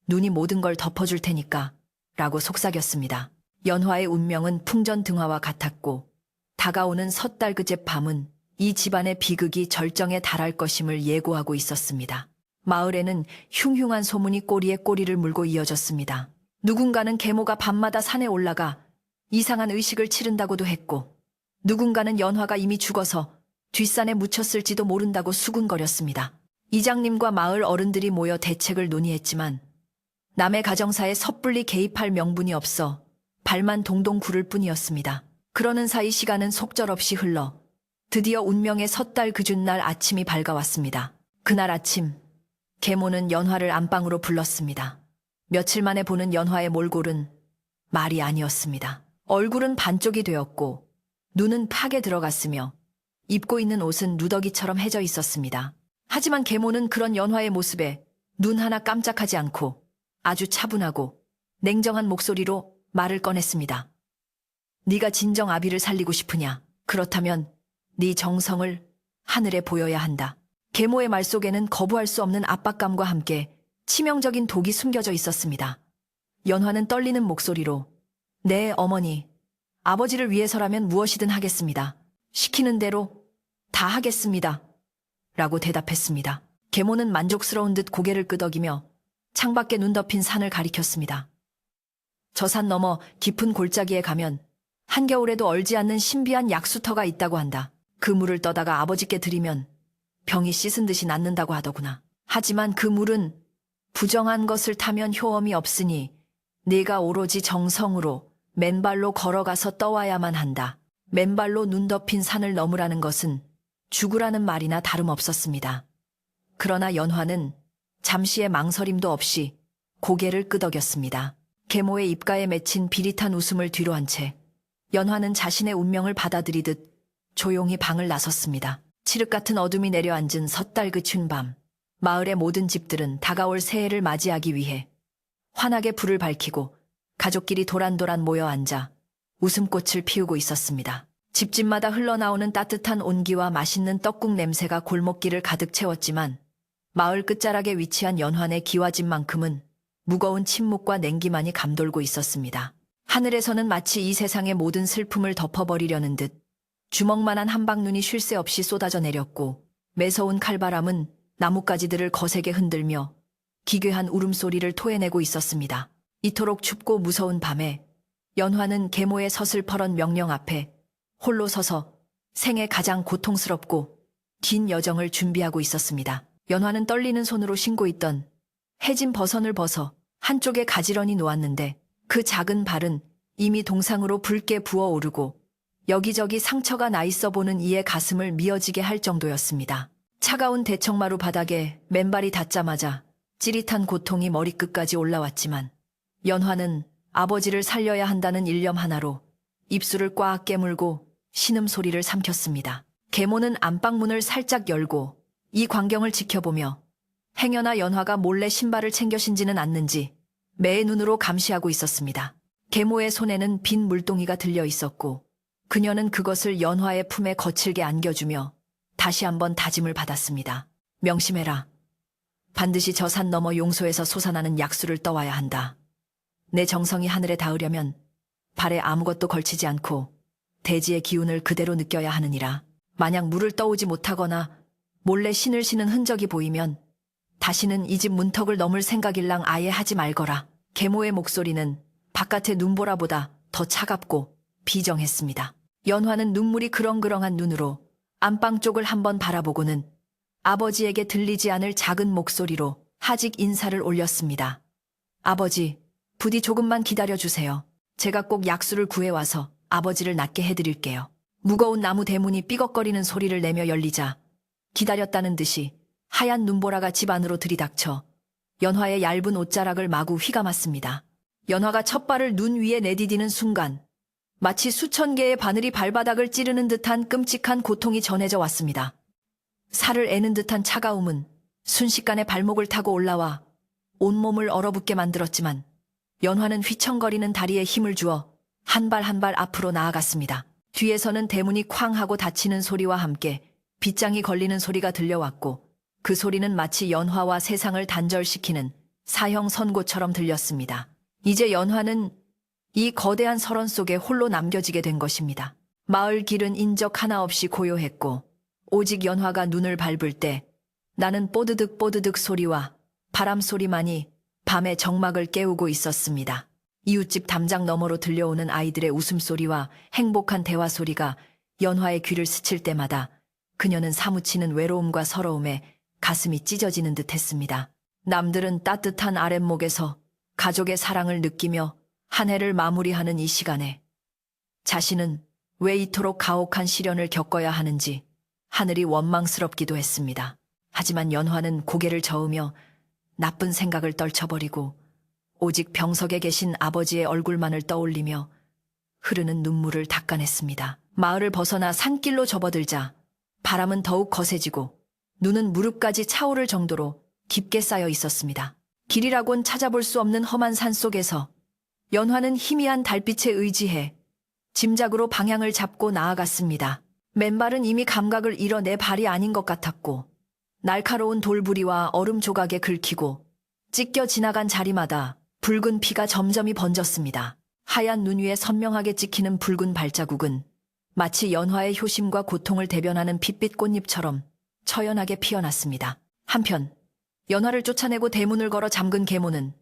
눈이 모든 걸 덮어줄 테니까 라고 속삭였습니다. 연화의 운명은 풍전등화와 같았고 다가오는 섣달그제 밤은 이 집안의 비극이 절정에 달할 것임을 예고하고 있었습니다. 마을에는 흉흉한 소문이 꼬리에 꼬리를 물고 이어졌습니다. 누군가는 계모가 밤마다 산에 올라가 이상한 의식을 치른다고도 했고 누군가는 연화가 이미 죽어서 뒷산에 묻혔을지도 모른다고 수군거렸습니다. 이장님과 마을 어른들이 모여 대책을 논의했지만 남의 가정사에 섣불리 개입할 명분이 없어 발만 동동 구를 뿐이었습니다. 그러는 사이 시간은 속절없이 흘러 드디어 운명의 섣달 그쭌날 아침이 밝아왔습니다. 그날 아침 계모는 연화를 안방으로 불렀습니다. 며칠 만에 보는 연화의 몰골은 말이 아니었습니다. 얼굴은 반쪽이 되었고 눈은 파게 들어갔으며 입고 있는 옷은 누더기처럼 해져 있었습니다. 하지만 계모는 그런 연화의 모습에 눈 하나 깜짝하지 않고 아주 차분하고 냉정한 목소리로 말을 꺼냈습니다. 네가 진정 아비를 살리고 싶으냐? 그렇다면 네 정성을 하늘에 보여야 한다. 계모의 말 속에는 거부할 수 없는 압박감과 함께 치명적인 독이 숨겨져 있었습니다. 연화는 떨리는 목소리로 네, 어머니. 아버지를 위해서라면 무엇이든 하겠습니다. 시키는 대로 다 하겠습니다. 라고 대답했습니다. 계모는 만족스러운 듯 고개를 끄덕이며 창밖에 눈 덮인 산을 가리켰습니다. 저 산 너머 깊은 골짜기에 가면 한겨울에도 얼지 않는 신비한 약수터가 있다고 한다. 그 물을 떠다가 아버지께 드리면 병이 씻은 듯이 낫는다고 하더구나. 하지만 그 물은 부정한 것을 타면 효험이 없으니 네가 오로지 정성으로 맨발로 걸어가서 떠와야만 한다. 맨발로 눈 덮인 산을 넘으라는 것은 죽으라는 말이나 다름없었습니다. 그러나 연화는 잠시의 망설임도 없이 고개를 끄덕였습니다. 계모의 입가에 맺힌 비릿한 웃음을 뒤로 한 채 연화는 자신의 운명을 받아들이듯 조용히 방을 나섰습니다. 칠흑 같은 어둠이 내려앉은 섣달 그쭌 밤, 마을의 모든 집들은 다가올 새해를 맞이하기 위해 환하게 불을 밝히고 가족끼리 도란도란 모여 앉아 웃음꽃을 피우고 있었습니다. 집집마다 흘러나오는 따뜻한 온기와 맛있는 떡국 냄새가 골목길을 가득 채웠지만 마을 끝자락에 위치한 연환의 기와집만큼은 무거운 침묵과 냉기만이 감돌고 있었습니다. 하늘에서는 마치 이 세상의 모든 슬픔을 덮어버리려는 듯 주먹만한 한방눈이 쉴 새 없이 쏟아져 내렸고 매서운 칼바람은 나뭇가지들을 거세게 흔들며 기괴한 울음소리를 토해내고 있었습니다. 이토록 춥고 무서운 밤에 연화는 계모의 서슬퍼런 명령 앞에 홀로 서서 생애 가장 고통스럽고 긴 여정을 준비하고 있었습니다. 연화는 떨리는 손으로 신고 있던 해진 버선을 벗어 한쪽에 가지런히 놓았는데 그 작은 발은 이미 동상으로 붉게 부어오르고 여기저기 상처가 나 있어 보는 이의 가슴을 미어지게 할 정도였습니다. 차가운 대청마루 바닥에 맨발이 닿자마자 찌릿한 고통이 머리끝까지 올라왔지만 연화는 아버지를 살려야 한다는 일념 하나로 입술을 꽉 깨물고 신음소리를 삼켰습니다. 계모는 안방문을 살짝 열고 이 광경을 지켜보며 행여나 연화가 몰래 신발을 챙겨 신지는 않는지 매의 눈으로 감시하고 있었습니다. 계모의 손에는 빈 물동이가 들려 있었고 그녀는 그것을 연화의 품에 거칠게 안겨주며 다시 한번 다짐을 받았습니다. 명심해라. 반드시 저 산 너머 용소에서 솟아나는 약수를 떠와야 한다. 내 정성이 하늘에 닿으려면 발에 아무것도 걸치지 않고 대지의 기운을 그대로 느껴야 하느니라. 만약 물을 떠오지 못하거나 몰래 신을 신은 흔적이 보이면 다시는 이 집 문턱을 넘을 생각일랑 아예 하지 말거라. 계모의 목소리는 바깥의 눈보라보다 더 차갑고 비정했습니다. 연화는 눈물이 그렁그렁한 눈으로 안방 쪽을 한번 바라보고는 아버지에게 들리지 않을 작은 목소리로 하직 인사를 올렸습니다. 아버지, 부디 조금만 기다려주세요. 제가 꼭 약수를 구해와서 아버지를 낫게 해드릴게요. 무거운 나무 대문이 삐걱거리는 소리를 내며 열리자 기다렸다는 듯이 하얀 눈보라가 집 안으로 들이닥쳐 연화의 얇은 옷자락을 마구 휘감았습니다. 연화가 첫 발을 눈 위에 내디디는 순간 마치 수천 개의 바늘이 발바닥을 찌르는 듯한 끔찍한 고통이 전해져 왔습니다. 살을 애는 듯한 차가움은 순식간에 발목을 타고 올라와 온몸을 얼어붙게 만들었지만 연화는 휘청거리는 다리에 힘을 주어 한 발 한 발 앞으로 나아갔습니다. 뒤에서는 대문이 쾅 하고 닫히는 소리와 함께 빗장이 걸리는 소리가 들려왔고 그 소리는 마치 연화와 세상을 단절시키는 사형 선고처럼 들렸습니다. 이제 연화는 이 거대한 설원 속에 홀로 남겨지게 된 것입니다. 마을 길은 인적 하나 없이 고요했고 오직 연화가 눈을 밟을 때 나는 뽀드득 뽀드득 소리와 바람 소리만이 밤의 정막을 깨우고 있었습니다. 이웃집 담장 너머로 들려오는 아이들의 웃음소리와 행복한 대화 소리가 연화의 귀를 스칠 때마다 그녀는 사무치는 외로움과 서러움에 가슴이 찢어지는 듯 했습니다. 남들은 따뜻한 아랫목에서 가족의 사랑을 느끼며 한 해를 마무리하는 이 시간에 자신은 왜 이토록 가혹한 시련을 겪어야 하는지 하늘이 원망스럽기도 했습니다. 하지만 연화는 고개를 저으며 나쁜 생각을 떨쳐버리고 오직 병석에 계신 아버지의 얼굴만을 떠올리며 흐르는 눈물을 닦아냈습니다. 마을을 벗어나 산길로 접어들자 바람은 더욱 거세지고 눈은 무릎까지 차오를 정도로 깊게 쌓여 있었습니다. 길이라곤 찾아볼 수 없는 험한 산 속에서 연화는 희미한 달빛에 의지해 짐작으로 방향을 잡고 나아갔습니다. 맨발은 이미 감각을 잃어 내 발이 아닌 것 같았고 날카로운 돌부리와 얼음 조각에 긁히고 찢겨 지나간 자리마다 붉은 피가 점점이 번졌습니다. 하얀 눈 위에 선명하게 찍히는 붉은 발자국은 마치 연화의 효심과 고통을 대변하는 핏빛 꽃잎처럼 처연하게 피어났습니다. 한편 연화를 쫓아내고 대문을 걸어 잠근 계모는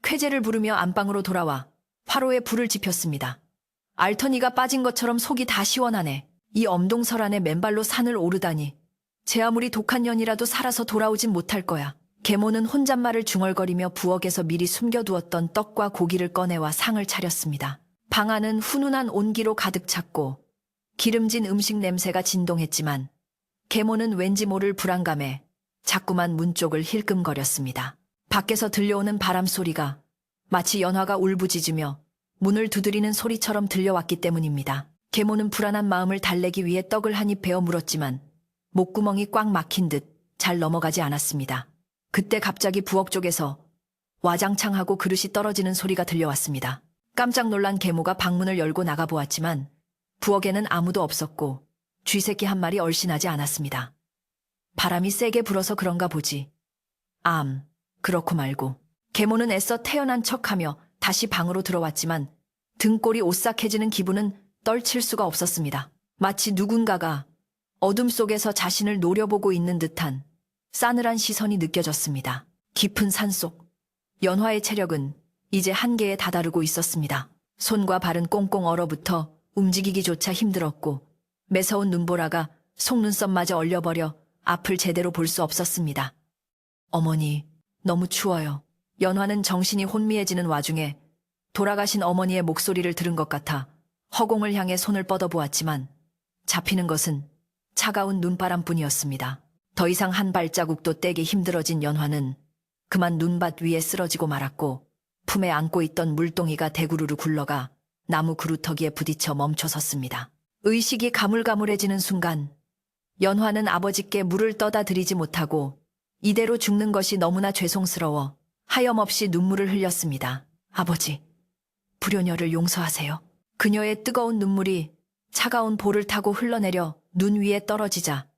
쾌재를 부르며 안방으로 돌아와 화로에 불을 지폈습니다. 알터니가 빠진 것처럼 속이 다 시원하네. 이 엄동설 안에 맨발로 산을 오르다니. 제 아무리 독한 년이라도 살아서 돌아오진 못할 거야. 계모는 혼잣말을 중얼거리며 부엌에서 미리 숨겨두었던 떡과 고기를 꺼내와 상을 차렸습니다. 방 안은 훈훈한 온기로 가득 찼고 기름진 음식 냄새가 진동했지만 계모는 왠지 모를 불안감에 자꾸만 문 쪽을 힐끔거렸습니다. 밖에서 들려오는 바람 소리가 마치 연화가 울부짖으며 문을 두드리는 소리처럼 들려왔기 때문입니다. 계모는 불안한 마음을 달래기 위해 떡을 한 입 베어 물었지만 목구멍이 꽉 막힌 듯 잘 넘어가지 않았습니다. 그때 갑자기 부엌 쪽에서 와장창 하고 그릇이 떨어지는 소리가 들려왔습니다. 깜짝 놀란 계모가 방문을 열고 나가보았지만 부엌에는 아무도 없었고 쥐새끼 한 마리 얼씬하지 않았습니다. 바람이 세게 불어서 그런가 보지. 그렇고 말고. 계모는 애써 태연한 척하며 다시 방으로 들어왔지만 등골이 오싹해지는 기분은 떨칠 수가 없었습니다. 마치 누군가가 어둠 속에서 자신을 노려보고 있는 듯한 싸늘한 시선이 느껴졌습니다. 깊은 산속, 연화의 체력은 이제 한계에 다다르고 있었습니다. 손과 발은 꽁꽁 얼어붙어 움직이기조차 힘들었고 매서운 눈보라가 속눈썹마저 얼려버려 앞을 제대로 볼 수 없었습니다. 어머니, 너무 추워요. 연화는 정신이 혼미해지는 와중에 돌아가신 어머니의 목소리를 들은 것 같아 허공을 향해 손을 뻗어보았지만 잡히는 것은 차가운 눈바람뿐이었습니다. 더 이상 한 발자국도 떼기 힘들어진 연화는 그만 눈밭 위에 쓰러지고 말았고 품에 안고 있던 물동이가 대구르르 굴러가 나무 그루터기에 부딪혀 멈춰섰습니다. 의식이 가물가물해지는 순간 연화는 아버지께 물을 떠다 드리지 못하고 이대로 죽는 것이 너무나 죄송스러워 하염없이 눈물을 흘렸습니다. 아버지, 불효녀를 용서하세요. 그녀의 뜨거운 눈물이 차가운 볼을 타고 흘러내려 눈 위에 떨어지자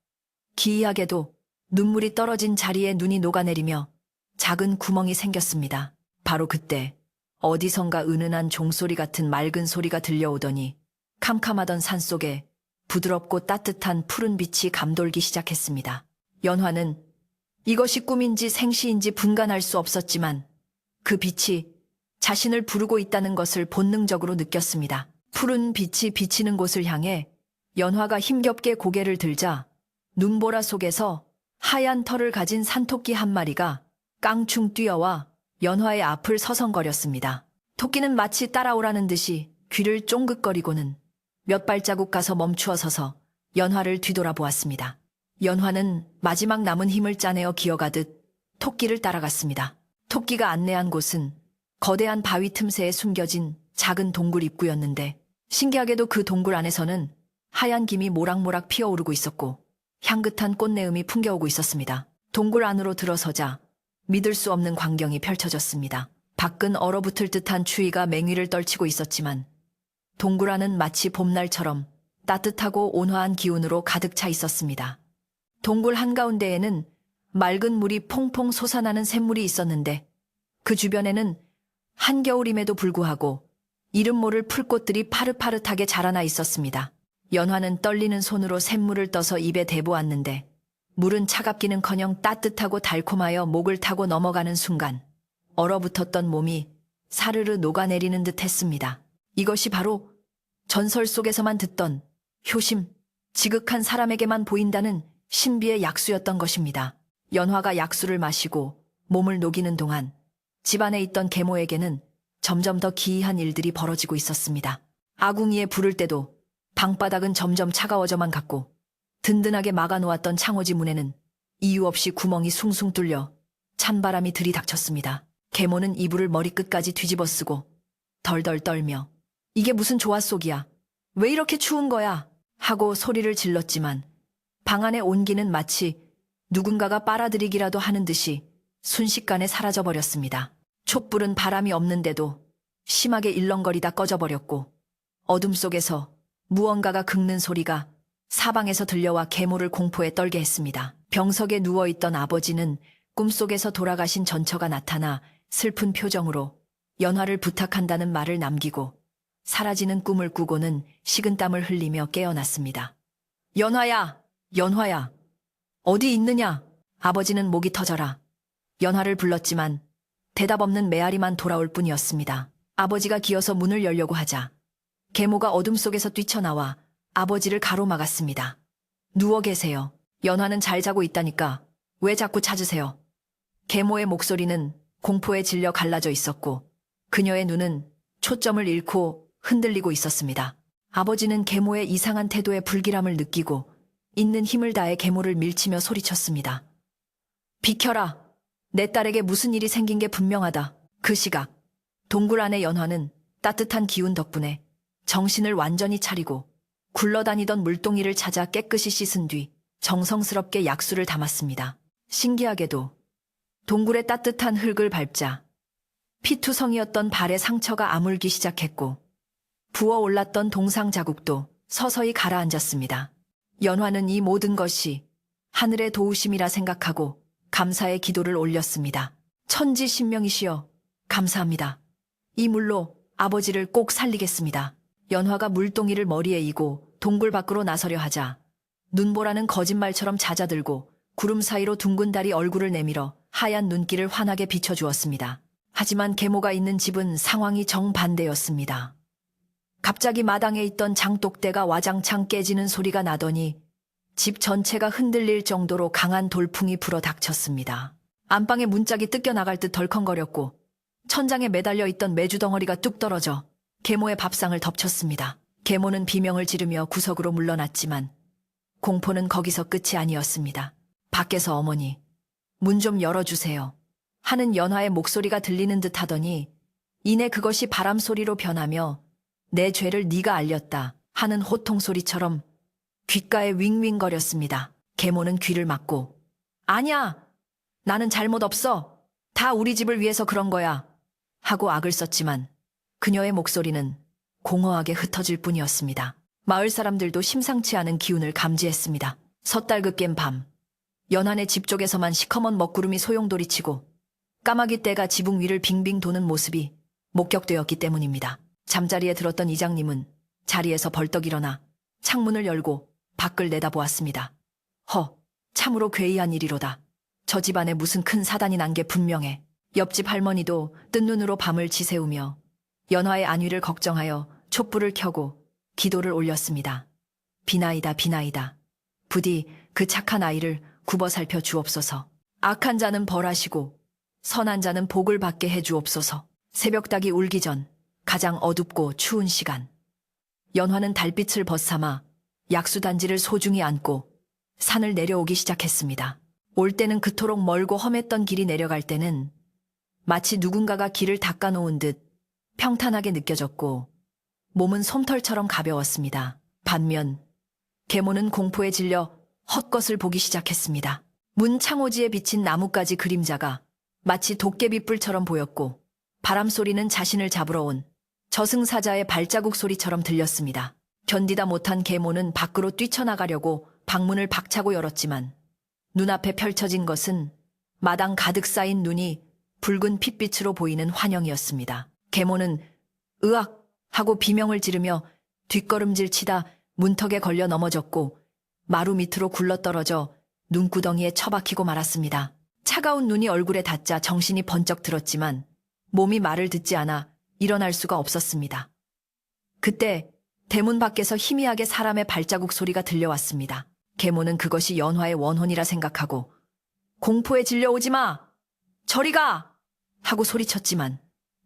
기이하게도 눈물이 떨어진 자리에 눈이 녹아내리며 작은 구멍이 생겼습니다. 바로 그때 어디선가 은은한 종소리 같은 맑은 소리가 들려오더니 캄캄하던 산속에 부드럽고 따뜻한 푸른 빛이 감돌기 시작했습니다. 연화는 이것이 꿈인지 생시인지 분간할 수 없었지만 그 빛이 자신을 부르고 있다는 것을 본능적으로 느꼈습니다. 푸른 빛이 비치는 곳을 향해 연화가 힘겹게 고개를 들자 눈보라 속에서 하얀 털을 가진 산토끼 한 마리가 깡충 뛰어와 연화의 앞을 서성거렸습니다. 토끼는 마치 따라오라는 듯이 귀를 쫑긋거리고는 몇 발자국 가서 멈추어 서서 연화를 뒤돌아보았습니다. 연화는 마지막 남은 힘을 짜내어 기어가듯 토끼를 따라갔습니다. 토끼가 안내한 곳은 거대한 바위 틈새에 숨겨진 작은 동굴 입구였는데 신기하게도 그 동굴 안에서는 하얀 김이 모락모락 피어오르고 있었고 향긋한 꽃내음이 풍겨오고 있었습니다. 동굴 안으로 들어서자 믿을 수 없는 광경이 펼쳐졌습니다. 밖은 얼어붙을 듯한 추위가 맹위를 떨치고 있었지만 동굴 안은 마치 봄날처럼 따뜻하고 온화한 기운으로 가득 차 있었습니다. 동굴 한가운데에는 맑은 물이 퐁퐁 솟아나는 샘물이 있었는데 그 주변에는 한겨울임에도 불구하고 이름 모를 풀꽃들이 파릇파릇하게 자라나 있었습니다. 연화는 떨리는 손으로 샘물을 떠서 입에 대보았는데 물은 차갑기는커녕 따뜻하고 달콤하여 목을 타고 넘어가는 순간 얼어붙었던 몸이 사르르 녹아내리는 듯 했습니다. 이것이 바로 전설 속에서만 듣던 효심, 지극한 사람에게만 보인다는 신비의 약수였던 것입니다. 연화가 약수를 마시고 몸을 녹이는 동안 집안에 있던 계모에게는 점점 더 기이한 일들이 벌어지고 있었습니다. 아궁이에 불을 때도 방바닥은 점점 차가워져만 갔고 든든하게 막아놓았던 창호지 문에는 이유 없이 구멍이 숭숭 뚫려 찬바람이 들이닥쳤습니다. 계모는 이불을 머리끝까지 뒤집어 쓰고 덜덜 떨며 이게 무슨 조화 속이야? 왜 이렇게 추운 거야? 하고 소리를 질렀지만 방 안의 온기는 마치 누군가가 빨아들이기라도 하는 듯이 순식간에 사라져버렸습니다. 촛불은 바람이 없는데도 심하게 일렁거리다 꺼져버렸고 어둠 속에서 무언가가 긁는 소리가 사방에서 들려와 계모를 공포에 떨게 했습니다. 병석에 누워있던 아버지는 꿈속에서 돌아가신 전처가 나타나 슬픈 표정으로 연화를 부탁한다는 말을 남기고 사라지는 꿈을 꾸고는 식은땀을 흘리며 깨어났습니다. 연화야! 연화야! 어디 있느냐? 아버지는 목이 터져라 연화를 불렀지만 대답 없는 메아리만 돌아올 뿐이었습니다. 아버지가 기어서 문을 열려고 하자 계모가 어둠 속에서 뛰쳐나와 아버지를 가로막았습니다. 누워 계세요. 연화는 잘 자고 있다니까 왜 자꾸 찾으세요? 계모의 목소리는 공포에 질려 갈라져 있었고 그녀의 눈은 초점을 잃고 흔들리고 있었습니다. 아버지는 계모의 이상한 태도에 불길함을 느끼고 있는 힘을 다해 계모를 밀치며 소리쳤습니다. 비켜라. 내 딸에게 무슨 일이 생긴 게 분명하다. 그 시각 동굴 안의 연화는 따뜻한 기운 덕분에 정신을 완전히 차리고 굴러다니던 물동이를 찾아 깨끗이 씻은 뒤 정성스럽게 약수를 담았습니다. 신기하게도 동굴의 따뜻한 흙을 밟자 피투성이었던 발의 상처가 아물기 시작했고 부어올랐던 동상 자국도 서서히 가라앉았습니다. 연화는 이 모든 것이 하늘의 도우심이라 생각하고 감사의 기도를 올렸습니다. 천지신명이시여 감사합니다. 이 물로 아버지를 꼭 살리겠습니다. 연화가 물동이를 머리에 이고 동굴 밖으로 나서려 하자 눈보라는 거짓말처럼 잦아들고 구름 사이로 둥근 달이 얼굴을 내밀어 하얀 눈길을 환하게 비춰주었습니다. 하지만 계모가 있는 집은 상황이 정반대였습니다. 갑자기 마당에 있던 장독대가 와장창 깨지는 소리가 나더니 집 전체가 흔들릴 정도로 강한 돌풍이 불어 닥쳤습니다. 안방의 문짝이 뜯겨나갈 듯 덜컹거렸고 천장에 매달려 있던 메주 덩어리가 뚝 떨어져 계모의 밥상을 덮쳤습니다. 계모는 비명을 지르며 구석으로 물러났지만 공포는 거기서 끝이 아니었습니다. 밖에서 어머니, 문 좀 열어주세요. 하는 연화의 목소리가 들리는 듯 하더니 이내 그것이 바람 소리로 변하며 내 죄를 네가 알렸다 하는 호통 소리처럼 귓가에 윙윙거렸습니다. 계모는 귀를 막고 아니야, 나는 잘못 없어. 다 우리 집을 위해서 그런 거야. 하고 악을 썼지만 그녀의 목소리는 공허하게 흩어질 뿐이었습니다. 마을 사람들도 심상치 않은 기운을 감지했습니다. 섣달그 깬 밤, 연한의 집 쪽에서만 시커먼 먹구름이 소용돌이치고 까마귀 떼가 지붕 위를 빙빙 도는 모습이 목격되었기 때문입니다. 잠자리에 들었던 이장님은 자리에서 벌떡 일어나 창문을 열고 밖을 내다보았습니다. 참으로 괴이한 일이로다. 저 집안에 무슨 큰 사단이 난 게 분명해. 옆집 할머니도 뜬 눈으로 밤을 지새우며 연화의 안위를 걱정하여 촛불을 켜고 기도를 올렸습니다. 비나이다 비나이다. 부디 그 착한 아이를 굽어 살펴 주옵소서. 악한 자는 벌하시고 선한 자는 복을 받게 해 주옵소서. 새벽닭이 울기 전 가장 어둡고 추운 시간. 연화는 달빛을 벗삼아 약수단지를 소중히 안고 산을 내려오기 시작했습니다. 올 때는 그토록 멀고 험했던 길이 내려갈 때는 마치 누군가가 길을 닦아놓은 듯 평탄하게 느껴졌고 몸은 솜털처럼 가벼웠습니다. 반면 계모는 공포에 질려 헛것을 보기 시작했습니다. 문 창호지에 비친 나뭇가지 그림자가 마치 도깨비뿔처럼 보였고 바람 소리는 자신을 잡으러 온 저승사자의 발자국 소리처럼 들렸습니다. 견디다 못한 계모는 밖으로 뛰쳐나가려고 방문을 박차고 열었지만 눈앞에 펼쳐진 것은 마당 가득 쌓인 눈이 붉은 핏빛으로 보이는 환영이었습니다. 계모는 으악 하고 비명을 지르며 뒷걸음질 치다 문턱에 걸려 넘어졌고 마루 밑으로 굴러떨어져 눈구덩이에 처박히고 말았습니다. 차가운 눈이 얼굴에 닿자 정신이 번쩍 들었지만 몸이 말을 듣지 않아 일어날 수가 없었습니다. 그때 대문 밖에서 희미하게 사람의 발자국 소리가 들려왔습니다. 계모는 그것이 연화의 원혼이라 생각하고 공포에 질려오지 마! 저리 가! 하고 소리쳤지만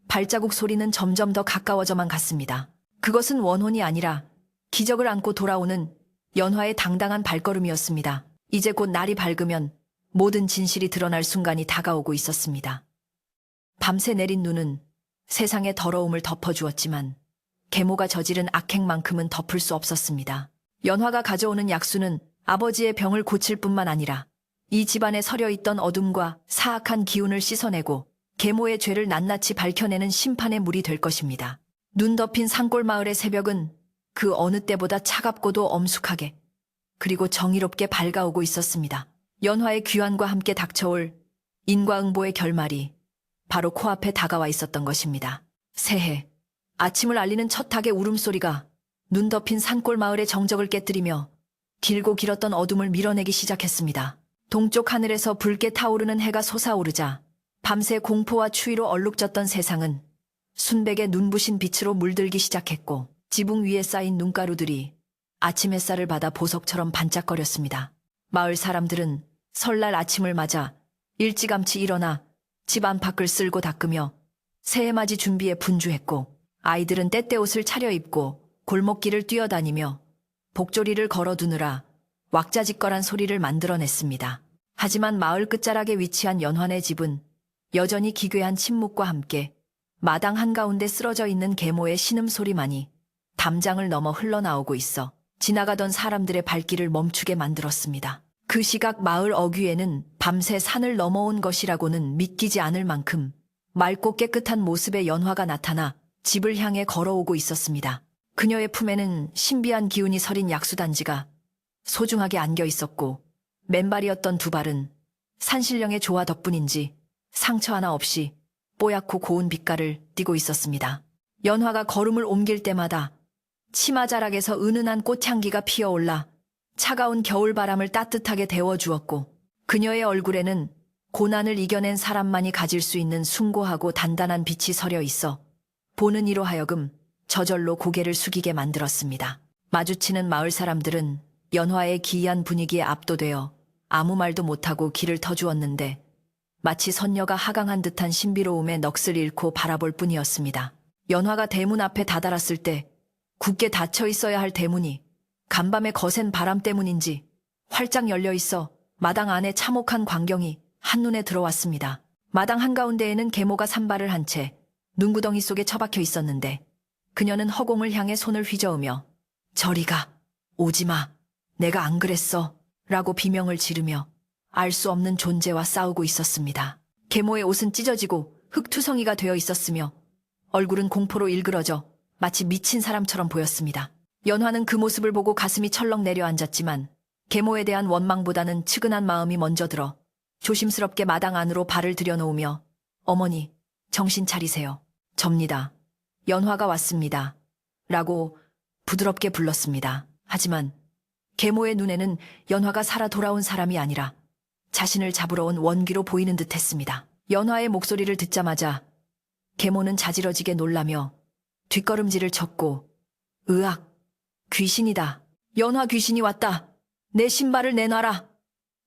발자국 소리는 점점 더 가까워져만 갔습니다. 그것은 원혼이 아니라 기적을 안고 돌아오는 연화의 당당한 발걸음이었습니다. 이제 곧 날이 밝으면 모든 진실이 드러날 순간이 다가오고 있었습니다. 밤새 내린 눈은 세상의 더러움을 덮어주었지만 계모가 저지른 악행만큼은 덮을 수 없었습니다. 연화가 가져오는 약수는 아버지의 병을 고칠 뿐만 아니라 이 집안에 서려있던 어둠과 사악한 기운을 씻어내고 계모의 죄를 낱낱이 밝혀내는 심판의 물이 될 것입니다. 눈 덮인 산골마을의 새벽은 그 어느 때보다 차갑고도 엄숙하게 그리고 정의롭게 밝아오고 있었습니다. 연화의 귀환과 함께 닥쳐올 인과응보의 결말이 바로 코앞에 다가와 있었던 것입니다. 새해 아침을 알리는 첫 닭의 울음소리가 눈 덮인 산골마을의 정적을 깨뜨리며 길고 길었던 어둠을 밀어내기 시작했습니다. 동쪽 하늘에서 붉게 타오르는 해가 솟아오르자 밤새 공포와 추위로 얼룩졌던 세상은 순백의 눈부신 빛으로 물들기 시작했고 지붕 위에 쌓인 눈가루들이 아침 햇살을 받아 보석처럼 반짝거렸습니다. 마을 사람들은 설날 아침을 맞아 일찌감치 일어나 집 안팎을 쓸고 닦으며 새해맞이 준비에 분주했고 아이들은 때때옷을 차려입고 골목길을 뛰어다니며 복조리를 걸어두느라 왁자지껄한 소리를 만들어냈습니다. 하지만 마을 끝자락에 위치한 연환의 집은 여전히 기괴한 침묵과 함께 마당 한가운데 쓰러져 있는 계모의 신음소리만이 담장을 넘어 흘러나오고 있어 지나가던 사람들의 발길을 멈추게 만들었습니다. 그 시각 마을 어귀에는 밤새 산을 넘어온 것이라고는 믿기지 않을 만큼 맑고 깨끗한 모습의 연화가 나타나 집을 향해 걸어오고 있었습니다. 그녀의 품에는 신비한 기운이 서린 약수단지가 소중하게 안겨 있었고 맨발이었던 두 발은 산신령의 조화 덕분인지 상처 하나 없이 뽀얗고 고운 빛깔을 띠고 있었습니다. 연화가 걸음을 옮길 때마다 치마자락에서 은은한 꽃향기가 피어올라 차가운 겨울바람을 따뜻하게 데워주었고 그녀의 얼굴에는 고난을 이겨낸 사람만이 가질 수 있는 숭고하고 단단한 빛이 서려 있어 보는 이로 하여금 저절로 고개를 숙이게 만들었습니다. 마주치는 마을 사람들은 연화의 기이한 분위기에 압도되어 아무 말도 못하고 길을 터주었는데 마치 선녀가 하강한 듯한 신비로움에 넋을 잃고 바라볼 뿐이었습니다. 연화가 대문 앞에 다다랐을 때 굳게 닫혀 있어야 할 대문이 간밤의 거센 바람 때문인지 활짝 열려 있어 마당 안에 참혹한 광경이 한눈에 들어왔습니다. 마당 한가운데에는 계모가 산발을 한 채 눈구덩이 속에 처박혀 있었는데 그녀는 허공을 향해 손을 휘저으며 저리 가, 오지 마, 내가 안 그랬어 라고 비명을 지르며 알 수 없는 존재와 싸우고 있었습니다. 계모의 옷은 찢어지고 흙투성이가 되어 있었으며 얼굴은 공포로 일그러져 마치 미친 사람처럼 보였습니다. 연화는 그 모습을 보고 가슴이 철렁 내려앉았지만 계모에 대한 원망보다는 측은한 마음이 먼저 들어 조심스럽게 마당 안으로 발을 들여놓으며 어머니, 정신 차리세요. 접니다. 연화가 왔습니다. 라고 부드럽게 불렀습니다. 하지만 계모의 눈에는 연화가 살아 돌아온 사람이 아니라 자신을 잡으러 온 원귀로 보이는 듯 했습니다. 연화의 목소리를 듣자마자 계모는 자지러지게 놀라며 뒷걸음질을 쳤고 으악, 귀신이다. 연화 귀신이 왔다. 내 신발을 내놔라.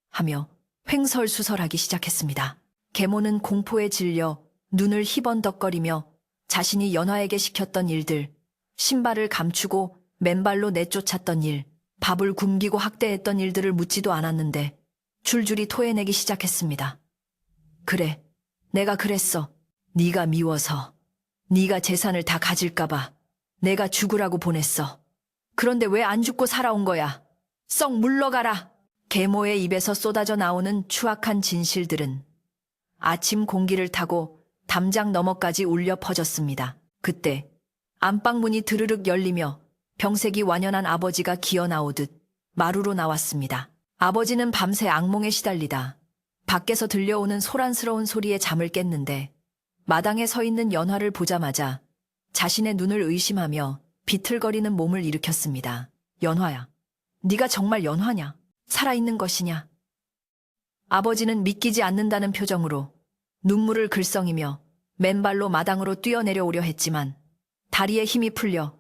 하며 횡설수설하기 시작했습니다. 계모는 공포에 질려 눈을 희번덕거리며 자신이 연화에게 시켰던 일들, 신발을 감추고 맨발로 내쫓았던 일, 밥을 굶기고 학대했던 일들을 묻지도 않았는데 줄줄이 토해내기 시작했습니다. 그래, 내가 그랬어. 네가 미워서, 네가 재산을 다 가질까봐 내가 죽으라고 보냈어. 그런데 왜 안 죽고 살아온 거야? 썩 물러가라. 계모의 입에서 쏟아져 나오는 추악한 진실들은 아침 공기를 타고 담장 너머까지 울려 퍼졌습니다. 그때 안방 문이 드르륵 열리며 병색이 완연한 아버지가 기어 나오듯 마루로 나왔습니다. 아버지는 밤새 악몽에 시달리다 밖에서 들려오는 소란스러운 소리에 잠을 깼는데 마당에 서 있는 연화를 보자마자 자신의 눈을 의심하며 비틀거리는 몸을 일으켰습니다. 연화야, 네가 정말 연화냐? 살아있는 것이냐? 아버지는 믿기지 않는다는 표정으로 눈물을 글썽이며 맨발로 마당으로 뛰어내려오려 했지만 다리에 힘이 풀려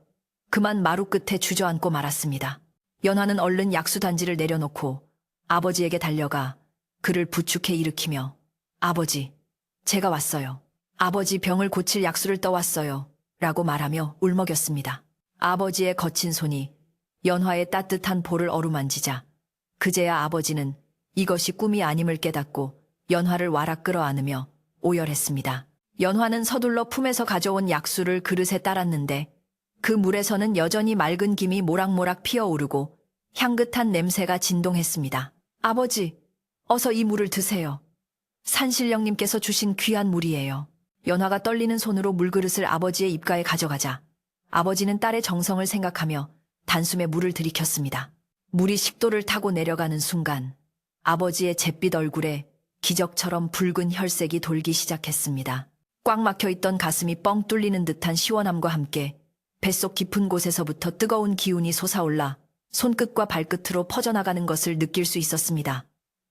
그만 마루 끝에 주저앉고 말았습니다. 연화는 얼른 약수단지를 내려놓고 아버지에게 달려가 그를 부축해 일으키며 아버지, 제가 왔어요. 아버지 병을 고칠 약수를 떠왔어요. 라고 말하며 울먹였습니다. 아버지의 거친 손이 연화의 따뜻한 볼을 어루만지자 그제야 아버지는 이것이 꿈이 아님을 깨닫고 연화를 와락 끌어안으며 오열했습니다. 연화는 서둘러 품에서 가져온 약수를 그릇에 따랐는데 그 물에서는 여전히 맑은 김이 모락모락 피어오르고 향긋한 냄새가 진동했습니다. 아버지, 어서 이 물을 드세요. 산신령님께서 주신 귀한 물이에요. 연화가 떨리는 손으로 물그릇을 아버지의 입가에 가져가자 아버지는 딸의 정성을 생각하며 단숨에 물을 들이켰습니다. 물이 식도를 타고 내려가는 순간 아버지의 잿빛 얼굴에 기적처럼 붉은 혈색이 돌기 시작했습니다. 꽉 막혀있던 가슴이 뻥 뚫리는 듯한 시원함과 함께 뱃속 깊은 곳에서부터 뜨거운 기운이 솟아올라 손끝과 발끝으로 퍼져나가는 것을 느낄 수 있었습니다.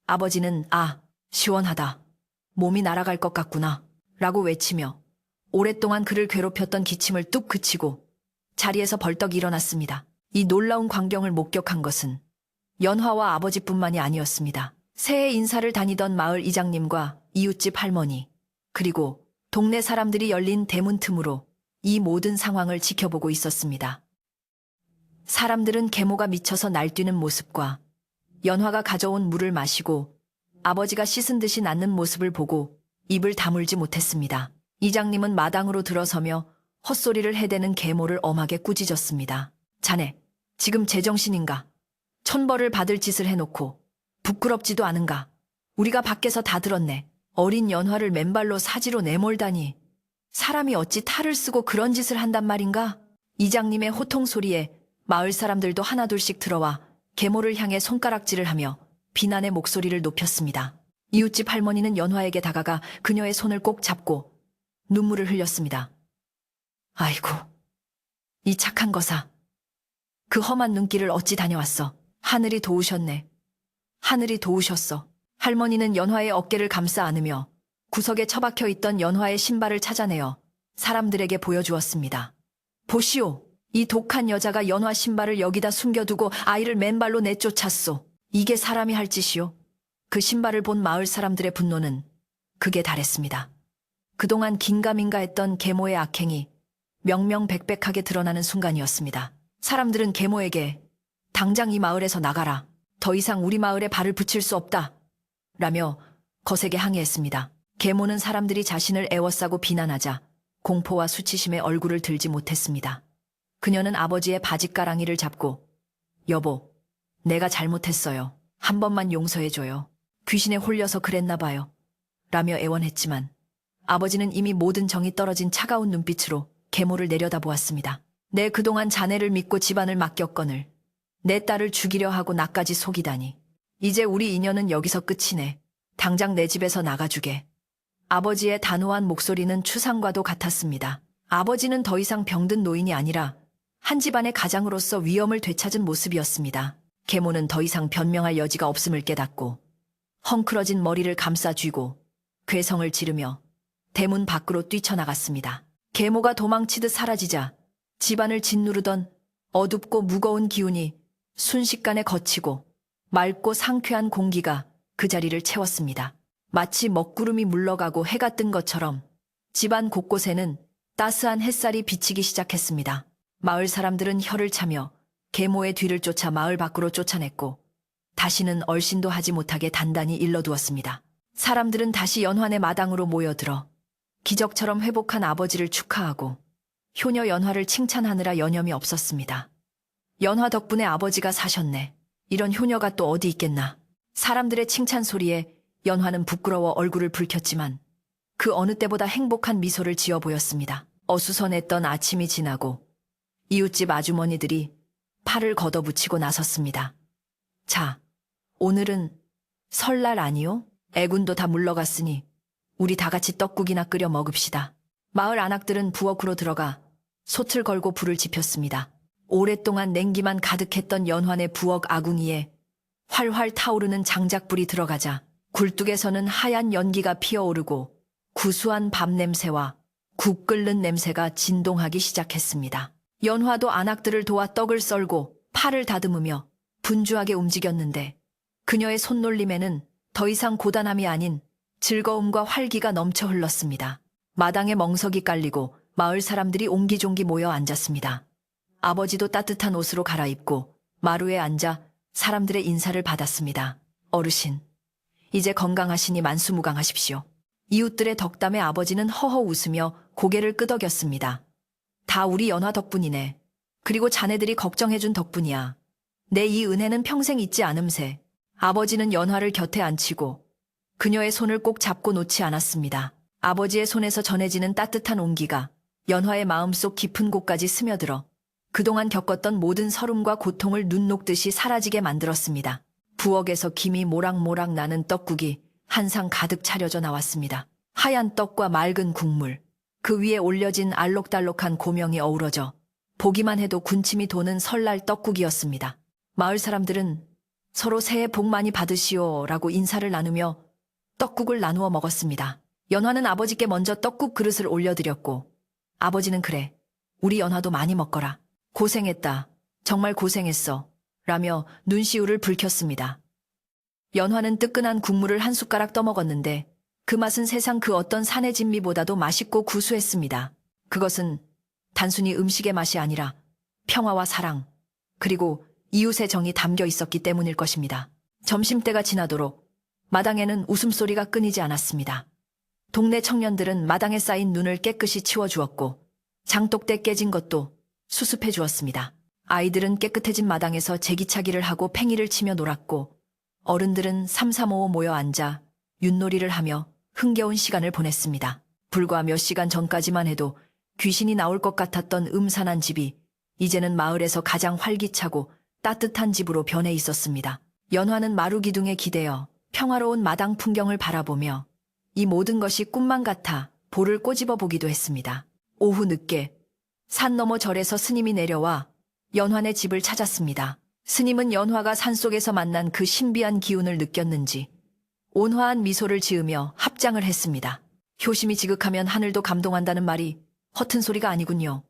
아버지는 시원하다. 몸이 날아갈 것 같구나. 라고 외치며 오랫동안 그를 괴롭혔던 기침을 뚝 그치고 자리에서 벌떡 일어났습니다. 이 놀라운 광경을 목격한 것은 연화와 아버지뿐만이 아니었습니다. 새해 인사를 다니던 마을 이장님과 이웃집 할머니, 그리고 동네 사람들이 열린 대문 틈으로 이 모든 상황을 지켜보고 있었습니다. 사람들은 계모가 미쳐서 날뛰는 모습과 연화가 가져온 물을 마시고 아버지가 씻은 듯이 낫는 모습을 보고 입을 다물지 못했습니다. 이장님은 마당으로 들어서며 헛소리를 해대는 계모를 엄하게 꾸짖었습니다. 자네, 지금 제정신인가? 천벌을 받을 짓을 해놓고 부끄럽지도 않은가? 우리가 밖에서 다 들었네. 어린 연화를 맨발로 사지로 내몰다니. 사람이 어찌 탈을 쓰고 그런 짓을 한단 말인가? 이장님의 호통 소리에 마을 사람들도 하나둘씩 들어와 계모를 향해 손가락질을 하며 비난의 목소리를 높였습니다. 이웃집 할머니는 연화에게 다가가 그녀의 손을 꼭 잡고 눈물을 흘렸습니다. 아이고, 이 착한 거사. 그 험한 눈길을 어찌 다녀왔어. 하늘이 도우셨네. 하늘이 도우셨어. 할머니는 연화의 어깨를 감싸 안으며 구석에 처박혀 있던 연화의 신발을 찾아내어 사람들에게 보여주었습니다. 보시오. 이 독한 여자가 연화 신발을 여기다 숨겨두고 아이를 맨발로 내쫓았소. 이게 사람이 할 짓이오. 그 신발을 본 마을 사람들의 분노는 극에 달했습니다. 그동안 긴가민가 했던 계모의 악행이 명명백백하게 드러나는 순간이었습니다. 사람들은 계모에게 당장 이 마을에서 나가라. 더 이상 우리 마을에 발을 붙일 수 없다. 라며 거세게 항의했습니다. 계모는 사람들이 자신을 애워싸고 비난하자 공포와 수치심에 얼굴을 들지 못했습니다. 그녀는 아버지의 바짓가랑이를 잡고 여보, 내가 잘못했어요. 한 번만 용서해줘요. 귀신에 홀려서 그랬나 봐요. 라며 애원했지만 아버지는 이미 모든 정이 떨어진 차가운 눈빛으로 계모를 내려다보았습니다. 내 그동안 자네를 믿고 집안을 맡겼거늘 내 딸을 죽이려 하고 나까지 속이다니. 이제 우리 인연은 여기서 끝이네. 당장 내 집에서 나가주게. 아버지의 단호한 목소리는 추상과도 같았습니다. 아버지는 더 이상 병든 노인이 아니라 한 집안의 가장으로서 위엄을 되찾은 모습이었습니다. 계모는 더 이상 변명할 여지가 없음을 깨닫고 헝클어진 머리를 감싸 쥐고 괴성을 지르며 대문 밖으로 뛰쳐나갔습니다. 계모가 도망치듯 사라지자 집안을 짓누르던 어둡고 무거운 기운이 순식간에 거치고 맑고 상쾌한 공기가 그 자리를 채웠습니다. 마치 먹구름이 물러가고 해가 뜬 것처럼 집안 곳곳에는 따스한 햇살이 비치기 시작했습니다. 마을 사람들은 혀를 차며 계모의 뒤를 쫓아 마을 밖으로 쫓아냈고 다시는 얼씬도 하지 못하게 단단히 일러두었습니다. 사람들은 다시 연환의 마당으로 모여들어 기적처럼 회복한 아버지를 축하하고 효녀 연화를 칭찬하느라 여념이 없었습니다. 연화 덕분에 아버지가 사셨네. 이런 효녀가 또 어디 있겠나. 사람들의 칭찬 소리에 연화는 부끄러워 얼굴을 붉혔지만 그 어느 때보다 행복한 미소를 지어 보였습니다. 어수선했던 아침이 지나고 이웃집 아주머니들이 팔을 걷어붙이고 나섰습니다. 자, 오늘은 설날 아니요? 애군도 다 물러갔으니 우리 다 같이 떡국이나 끓여 먹읍시다. 마을 안악들은 부엌으로 들어가 솥을 걸고 불을 지폈습니다. 오랫동안 냉기만 가득했던 연환의 부엌 아궁이에 활활 타오르는 장작불이 들어가자 굴뚝에서는 하얀 연기가 피어오르고 구수한 밥 냄새와 국 끓는 냄새가 진동하기 시작했습니다. 연화도 안악들을 도와 떡을 썰고 팔을 다듬으며 분주하게 움직였는데 그녀의 손놀림에는 더 이상 고단함이 아닌 즐거움과 활기가 넘쳐 흘렀습니다. 마당에 멍석이 깔리고 마을 사람들이 옹기종기 모여 앉았습니다. 아버지도 따뜻한 옷으로 갈아입고 마루에 앉아 사람들의 인사를 받았습니다. 어르신, 이제 건강하시니 만수무강하십시오. 이웃들의 덕담에 아버지는 허허 웃으며 고개를 끄덕였습니다. 다 우리 연화 덕분이네. 그리고 자네들이 걱정해준 덕분이야. 내 이 은혜는 평생 잊지 않음세. 아버지는 연화를 곁에 앉히고 그녀의 손을 꼭 잡고 놓지 않았습니다. 아버지의 손에서 전해지는 따뜻한 온기가 연화의 마음속 깊은 곳까지 스며들어 그동안 겪었던 모든 서름과 고통을 눈 녹듯이 사라지게 만들었습니다. 부엌에서 김이 모락모락 나는 떡국이 한 상 가득 차려져 나왔습니다. 하얀 떡과 맑은 국물, 그 위에 올려진 알록달록한 고명이 어우러져 보기만 해도 군침이 도는 설날 떡국이었습니다. 마을 사람들은 서로 새해 복 많이 받으시오 라고 인사를 나누며 떡국을 나누어 먹었습니다. 연화는 아버지께 먼저 떡국 그릇을 올려드렸고 아버지는 그래, 우리 연화도 많이 먹거라. 고생했다. 정말 고생했어. 라며 눈시울을 붉혔습니다. 연화는 뜨끈한 국물을 한 숟가락 떠먹었는데 그 맛은 세상 그 어떤 산의 진미보다도 맛있고 구수했습니다. 그것은 단순히 음식의 맛이 아니라 평화와 사랑, 그리고 이웃의 정이 담겨 있었기 때문일 것입니다. 점심때가 지나도록 마당에는 웃음소리가 끊이지 않았습니다. 동네 청년들은 마당에 쌓인 눈을 깨끗이 치워주었고 장독대 깨진 것도 수습해 주었습니다. 아이들은 깨끗해진 마당에서 제기차기를 하고 팽이를 치며 놀았고 어른들은 삼삼오오 모여 앉아 윷놀이를 하며 흥겨운 시간을 보냈습니다. 불과 몇 시간 전까지만 해도 귀신이 나올 것 같았던 음산한 집이 이제는 마을에서 가장 활기차고 따뜻한 집으로 변해 있었습니다. 연화는 마루 기둥에 기대어 평화로운 마당 풍경을 바라보며 이 모든 것이 꿈만 같아 볼을 꼬집어 보기도 했습니다. 오후 늦게 산 너머 절에서 스님이 내려와 연환의 집을 찾았습니다. 스님은 연화가 산속에서 만난 그 신비한 기운을 느꼈는지 온화한 미소를 지으며 합장을 했습니다. 효심이 지극하면 하늘도 감동한다는 말이 허튼 소리가 아니군요.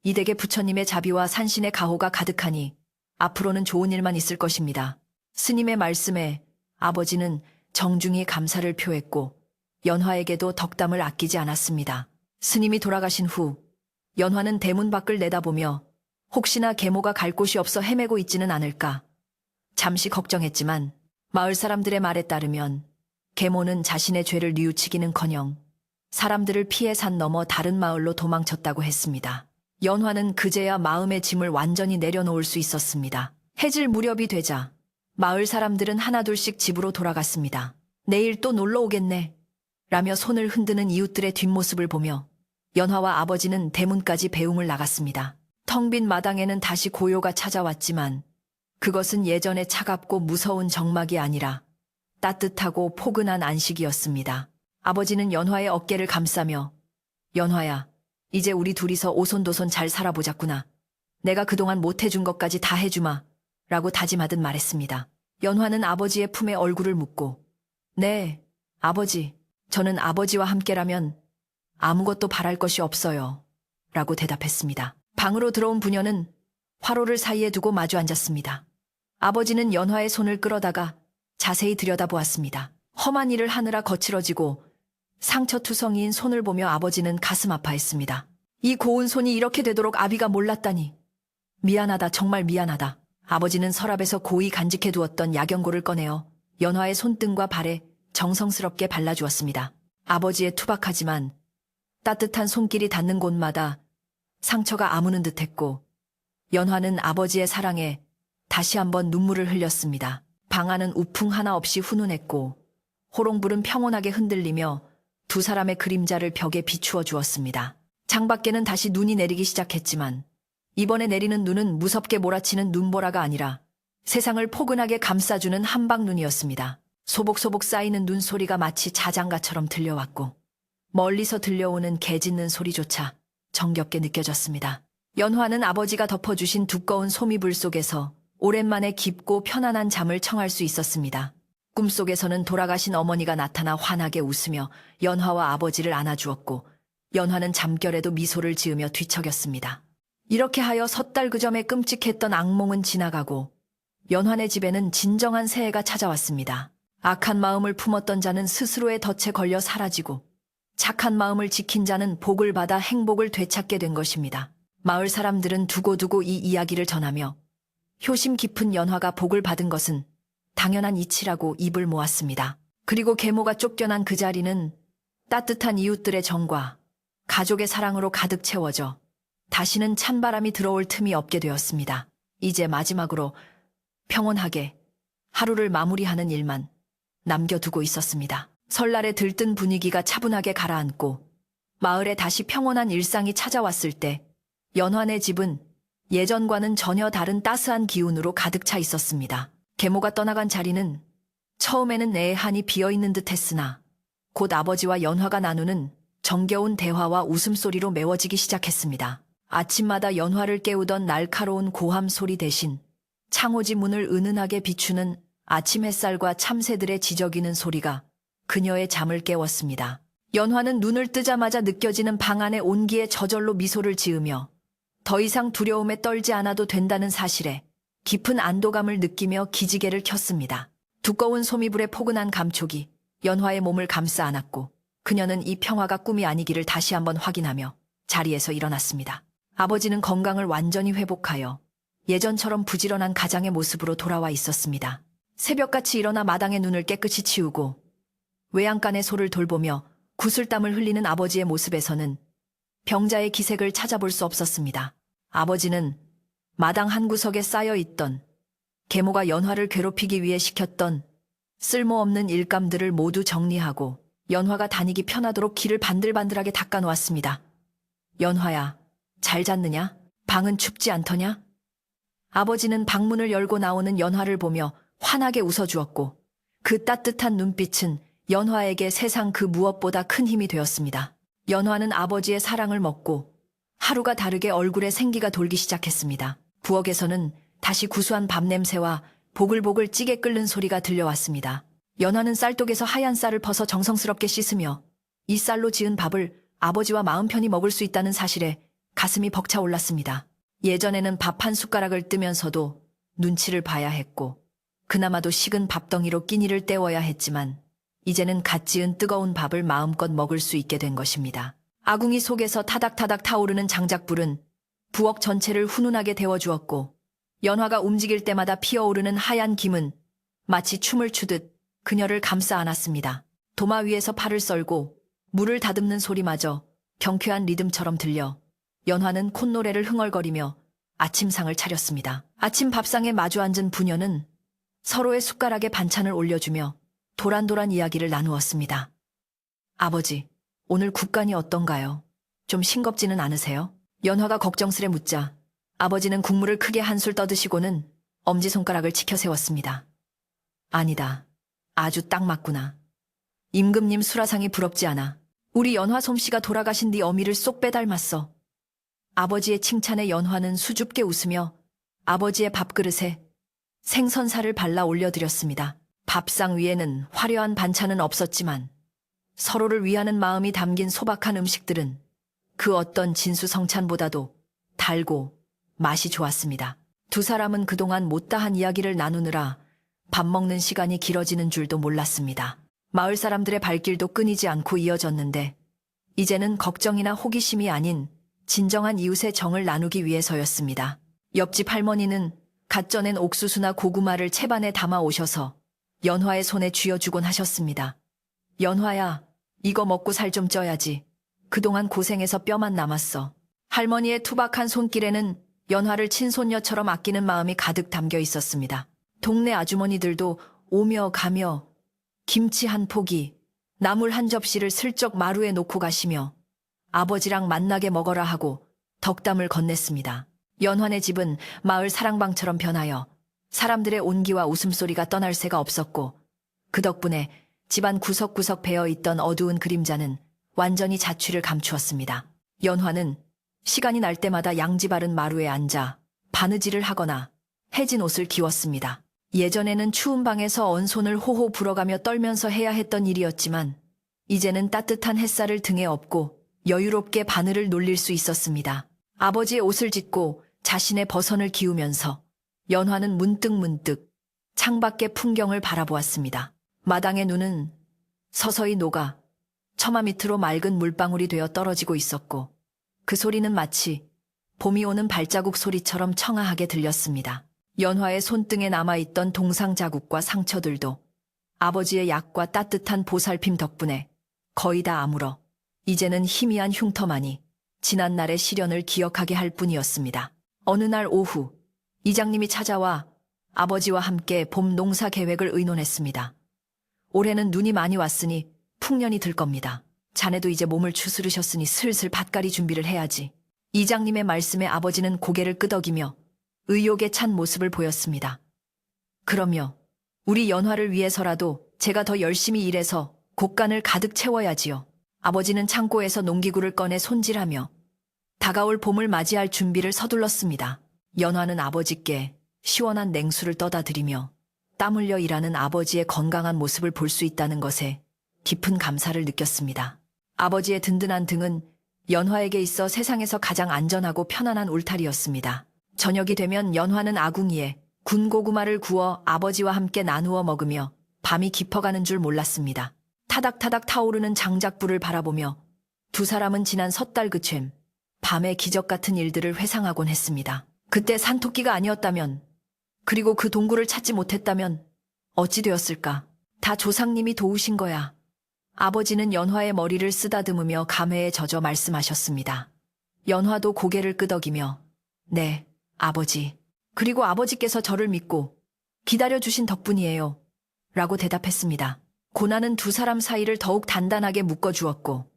이 댁에 부처님의 자비와 산신의 가호가 가득하니 앞으로는 좋은 일만 있을 것입니다. 스님의 말씀에 아버지는 정중히 감사를 표했고 연화에게도 덕담을 아끼지 않았습니다. 스님이 돌아가신 후 연화는 대문 밖을 내다보며 혹시나 계모가 갈 곳이 없어 헤매고 있지는 않을까 잠시 걱정했지만 마을 사람들의 말에 따르면 계모는 자신의 죄를 뉘우치기는커녕 사람들을 피해 산 넘어 다른 마을로 도망쳤다고 했습니다. 연화는 그제야 마음의 짐을 완전히 내려놓을 수 있었습니다. 해질 무렵이 되자 마을 사람들은 하나둘씩 집으로 돌아갔습니다. 내일 또 놀러 오겠네 라며 손을 흔드는 이웃들의 뒷모습을 보며 연화와 아버지는 대문까지 배웅을 나갔습니다. 텅 빈 마당에는 다시 고요가 찾아왔지만 그것은 예전의 차갑고 무서운 정막이 아니라 따뜻하고 포근한 안식이었습니다. 아버지는 연화의 어깨를 감싸며 연화야, 이제 우리 둘이서 오손도손 잘 살아보자꾸나. 내가 그동안 못해준 것까지 다 해주마 라고 다짐하듯 말했습니다. 연화는 아버지의 품에 얼굴을 묻고 네, 아버지, 저는 아버지와 함께라면 아무것도 바랄 것이 없어요 라고 대답했습니다. 방으로 들어온 부녀는 화로를 사이에 두고 마주 앉았습니다. 아버지는 연화의 손을 끌어다가 자세히 들여다보았습니다. 험한 일을 하느라 거칠어지고 상처투성이인 손을 보며 아버지는 가슴 아파했습니다. 이 고운 손이 이렇게 되도록 아비가 몰랐다니. 미안하다, 정말 미안하다. 아버지는 서랍에서 고이 간직해두었던 약연고를 꺼내어 연화의 손등과 발에 정성스럽게 발라주었습니다. 아버지의 투박하지만 따뜻한 손길이 닿는 곳마다 상처가 아무는 듯했고 연화는 아버지의 사랑에 다시 한번 눈물을 흘렸습니다. 방 안은 우풍 하나 없이 훈훈했고 호롱불은 평온하게 흔들리며 두 사람의 그림자를 벽에 비추어 주었습니다. 창밖에는 다시 눈이 내리기 시작했지만 이번에 내리는 눈은 무섭게 몰아치는 눈보라가 아니라 세상을 포근하게 감싸주는 한방눈이었습니다. 소복소복 쌓이는 눈소리가 마치 자장가처럼 들려왔고 멀리서 들려오는 개 짖는 소리조차 정겹게 느껴졌습니다. 연화는 아버지가 덮어주신 두꺼운 소미불 속에서 오랜만에 깊고 편안한 잠을 청할 수 있었습니다. 꿈속에서는 돌아가신 어머니가 나타나 환하게 웃으며 연화와 아버지를 안아주었고 연화는 잠결에도 미소를 지으며 뒤척였습니다. 이렇게 하여 섣달 그 점에 끔찍했던 악몽은 지나가고 연화네 집에는 진정한 새해가 찾아왔습니다. 악한 마음을 품었던 자는 스스로의 덫에 걸려 사라지고 착한 마음을 지킨 자는 복을 받아 행복을 되찾게 된 것입니다. 마을 사람들은 두고두고 이 이야기를 전하며 효심 깊은 연화가 복을 받은 것은 당연한 이치라고 입을 모았습니다. 그리고 계모가 쫓겨난 그 자리는 따뜻한 이웃들의 정과 가족의 사랑으로 가득 채워져 다시는 찬바람이 들어올 틈이 없게 되었습니다. 이제 마지막으로 평온하게 하루를 마무리하는 일만 남겨두고 있었습니다. 설날에 들뜬 분위기가 차분하게 가라앉고 마을에 다시 평온한 일상이 찾아왔을 때 연화네 집은 예전과는 전혀 다른 따스한 기운으로 가득 차 있었습니다. 계모가 떠나간 자리는 처음에는 애한이 비어있는 듯 했으나 곧 아버지와 연화가 나누는 정겨운 대화와 웃음소리로 메워지기 시작했습니다. 아침마다 연화를 깨우던 날카로운 고함 소리 대신 창호지 문을 은은하게 비추는 아침 햇살과 참새들의 지저귀는 소리가 그녀의 잠을 깨웠습니다. 연화는 눈을 뜨자마자 느껴지는 방 안의 온기에 저절로 미소를 지으며 더 이상 두려움에 떨지 않아도 된다는 사실에 깊은 안도감을 느끼며 기지개를 켰습니다. 두꺼운 소미불의 포근한 감촉이 연화의 몸을 감싸 안았고 그녀는 이 평화가 꿈이 아니기를 다시 한번 확인하며 자리에서 일어났습니다. 아버지는 건강을 완전히 회복하여 예전처럼 부지런한 가장의 모습으로 돌아와 있었습니다. 새벽같이 일어나 마당의 눈을 깨끗이 치우고 외양간의 소를 돌보며 구슬땀을 흘리는 아버지의 모습에서는 병자의 기색을 찾아볼 수 없었습니다. 아버지는 마당 한구석에 쌓여있던 계모가 연화를 괴롭히기 위해 시켰던 쓸모없는 일감들을 모두 정리하고 연화가 다니기 편하도록 길을 반들반들하게 닦아놓았습니다. 연화야, 잘 잤느냐? 방은 춥지 않더냐? 아버지는 방문을 열고 나오는 연화를 보며 환하게 웃어주었고 그 따뜻한 눈빛은 연화에게 세상 그 무엇보다 큰 힘이 되었습니다. 연화는 아버지의 사랑을 먹고 하루가 다르게 얼굴에 생기가 돌기 시작했습니다. 부엌에서는 다시 구수한 밥 냄새와 보글보글 찌개 끓는 소리가 들려왔습니다. 연화는 쌀독에서 하얀 쌀을 퍼서 정성스럽게 씻으며 이 쌀로 지은 밥을 아버지와 마음 편히 먹을 수 있다는 사실에 가슴이 벅차올랐습니다. 예전에는 밥 한 숟가락을 뜨면서도 눈치를 봐야 했고 그나마도 식은 밥덩이로 끼니를 때워야 했지만 이제는 갓 지은 뜨거운 밥을 마음껏 먹을 수 있게 된 것입니다. 아궁이 속에서 타닥타닥 타오르는 장작불은 부엌 전체를 훈훈하게 데워주었고 연화가 움직일 때마다 피어오르는 하얀 김은 마치 춤을 추듯 그녀를 감싸 안았습니다. 도마 위에서 팔을 썰고 물을 다듬는 소리마저 경쾌한 리듬처럼 들려 연화는 콧노래를 흥얼거리며 아침상을 차렸습니다. 아침 밥상에 마주 앉은 부녀는 서로의 숟가락에 반찬을 올려주며 도란도란 이야기를 나누었습니다. 아버지, 오늘 국간이 어떤가요? 좀 싱겁지는 않으세요? 연화가 걱정스레 묻자 아버지는 국물을 크게 한술 떠드시고는 엄지손가락을 치켜 세웠습니다. 아니다. 아주 딱 맞구나. 임금님 수라상이 부럽지 않아. 우리 연화 솜씨가 돌아가신 네 어미를 쏙 빼닮았어. 아버지의 칭찬에 연화는 수줍게 웃으며 아버지의 밥그릇에 생선살을 발라 올려드렸습니다. 밥상 위에는 화려한 반찬은 없었지만 서로를 위하는 마음이 담긴 소박한 음식들은 그 어떤 진수성찬보다도 달고 맛이 좋았습니다. 두 사람은 그동안 못다한 이야기를 나누느라 밥 먹는 시간이 길어지는 줄도 몰랐습니다. 마을 사람들의 발길도 끊이지 않고 이어졌는데 이제는 걱정이나 호기심이 아닌 진정한 이웃의 정을 나누기 위해서였습니다. 옆집 할머니는 갓 쪄낸 옥수수나 고구마를 채반에 담아 오셔서 연화의 손에 쥐어주곤 하셨습니다. 연화야, 이거 먹고 살 좀 쪄야지. 그동안 고생해서 뼈만 남았어. 할머니의 투박한 손길에는 연화를 친손녀처럼 아끼는 마음이 가득 담겨 있었습니다. 동네 아주머니들도 오며 가며 김치 한 포기, 나물 한 접시를 슬쩍 마루에 놓고 가시며 아버지랑 만나게 먹어라 하고 덕담을 건넸습니다. 연환의 집은 마을 사랑방처럼 변하여 사람들의 온기와 웃음소리가 떠날 새가 없었고 그 덕분에 집안 구석구석 배어있던 어두운 그림자는 완전히 자취를 감추었습니다. 연화는 시간이 날 때마다 양지 바른 마루에 앉아 바느질을 하거나 해진 옷을 기웠습니다. 예전에는 추운 방에서 언손을 호호 불어가며 떨면서 해야 했던 일이었지만 이제는 따뜻한 햇살을 등에 업고 여유롭게 바늘을 놀릴 수 있었습니다. 아버지의 옷을 찢고 자신의 버선을 기우면서 연화는 문득문득 창밖의 풍경을 바라보았습니다. 마당의 눈은 서서히 녹아 처마 밑으로 맑은 물방울이 되어 떨어지고 있었고 그 소리는 마치 봄이 오는 발자국 소리처럼 청아하게 들렸습니다. 연화의 손등에 남아있던 동상 자국과 상처들도 아버지의 약과 따뜻한 보살핌 덕분에 거의 다 아물어 이제는 희미한 흉터만이 지난날의 시련을 기억하게 할 뿐이었습니다. 어느 날 오후 이장님이 찾아와 아버지와 함께 봄 농사 계획을 의논했습니다. 올해는 눈이 많이 왔으니 풍년이 들 겁니다. 자네도 이제 몸을 추스르셨으니 슬슬 밭갈이 준비를 해야지. 이장님의 말씀에 아버지는 고개를 끄덕이며 의욕에 찬 모습을 보였습니다. 그러며 우리 연화를 위해서라도 제가 더 열심히 일해서 곡간을 가득 채워야지요. 아버지는 창고에서 농기구를 꺼내 손질하며 다가올 봄을 맞이할 준비를 서둘렀습니다. 연화는 아버지께 시원한 냉수를 떠다 드리며 땀 흘려 일하는 아버지의 건강한 모습을 볼 수 있다는 것에 깊은 감사를 느꼈습니다. 아버지의 든든한 등은 연화에게 있어 세상에서 가장 안전하고 편안한 울타리였습니다. 저녁이 되면 연화는 아궁이에 군고구마를 구워 아버지와 함께 나누어 먹으며 밤이 깊어가는 줄 몰랐습니다. 타닥타닥 타오르는 장작불을 바라보며 두 사람은 지난 섣달 그촨 밤의 기적 같은 일들을 회상하곤 했습니다. 그때 산토끼가 아니었다면, 그리고 그 동굴을 찾지 못했다면 어찌 되었을까? 다 조상님이 도우신 거야. 아버지는 연화의 머리를 쓰다듬으며 감회에 젖어 말씀하셨습니다. 연화도 고개를 끄덕이며 네, 아버지. 그리고 아버지께서 저를 믿고 기다려주신 덕분이에요. 라고 대답했습니다. 고난은 두 사람 사이를 더욱 단단하게 묶어주었고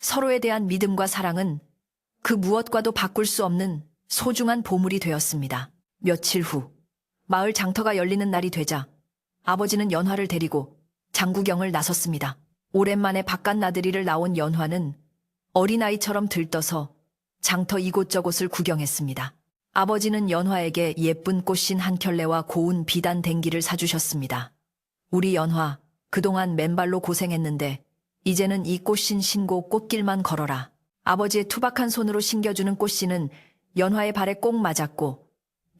서로에 대한 믿음과 사랑은 그 무엇과도 바꿀 수 없는 소중한 보물이 되었습니다. 며칠 후 마을 장터가 열리는 날이 되자 아버지는 연화를 데리고 장구경을 나섰습니다. 오랜만에 바깥 나들이를 나온 연화는 어린아이처럼 들떠서 장터 이곳저곳을 구경했습니다. 아버지는 연화에게 예쁜 꽃신 한 켤레와 고운 비단 댕기를 사주셨습니다. 우리 연화, 그동안 맨발로 고생했는데 이제는 이 꽃신 신고 꽃길만 걸어라. 아버지의 투박한 손으로 신겨주는 꽃신은 연화의 발에 꼭 맞았고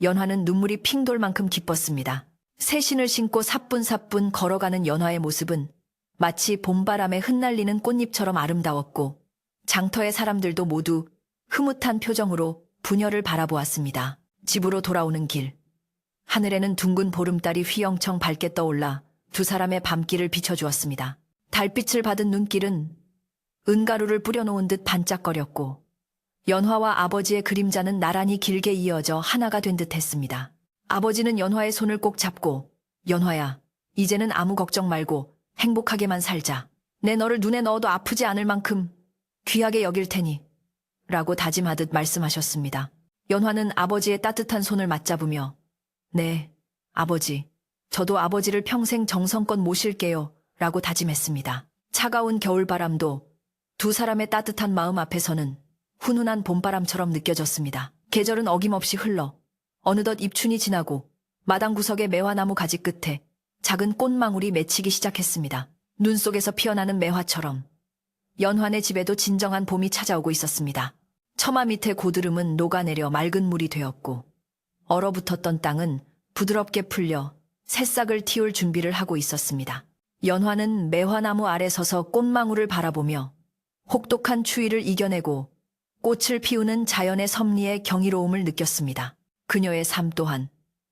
연화는 눈물이 핑 돌 만큼 기뻤습니다. 새 신을 신고 사뿐사뿐 걸어가는 연화의 모습은 마치 봄바람에 흩날리는 꽃잎처럼 아름다웠고 장터의 사람들도 모두 흐뭇한 표정으로 부녀를 바라보았습니다. 집으로 돌아오는 길. 하늘에는 둥근 보름달이 휘영청 밝게 떠올라 두 사람의 밤길을 비춰주었습니다. 달빛을 받은 눈길은 은가루를 뿌려놓은 듯 반짝거렸고 연화와 아버지의 그림자는 나란히 길게 이어져 하나가 된 듯 했습니다. 아버지는 연화의 손을 꼭 잡고 연화야, 이제는 아무 걱정 말고 행복하게만 살자. 내 너를 눈에 넣어도 아프지 않을 만큼 귀하게 여길 테니 라고 다짐하듯 말씀하셨습니다. 연화는 아버지의 따뜻한 손을 맞잡으며 네, 아버지. 저도 아버지를 평생 정성껏 모실게요 라고 다짐했습니다. 차가운 겨울바람도 두 사람의 따뜻한 마음 앞에서는 훈훈한 봄바람처럼 느껴졌습니다. 계절은 어김없이 흘러 어느덧 입춘이 지나고 마당 구석의 매화나무 가지 끝에 작은 꽃망울이 맺히기 시작했습니다. 눈 속에서 피어나는 매화처럼 연환의 집에도 진정한 봄이 찾아오고 있었습니다. 처마 밑에 고드름은 녹아내려 맑은 물이 되었고 얼어붙었던 땅은 부드럽게 풀려 새싹을 틔울 준비를 하고 있었습니다. 연화는 매화나무 아래 서서 꽃망울을 바라보며 혹독한 추위를 이겨내고 꽃을 피우는 자연의 섭리의 경이로움을 느꼈습니다. 그녀의 삶 또한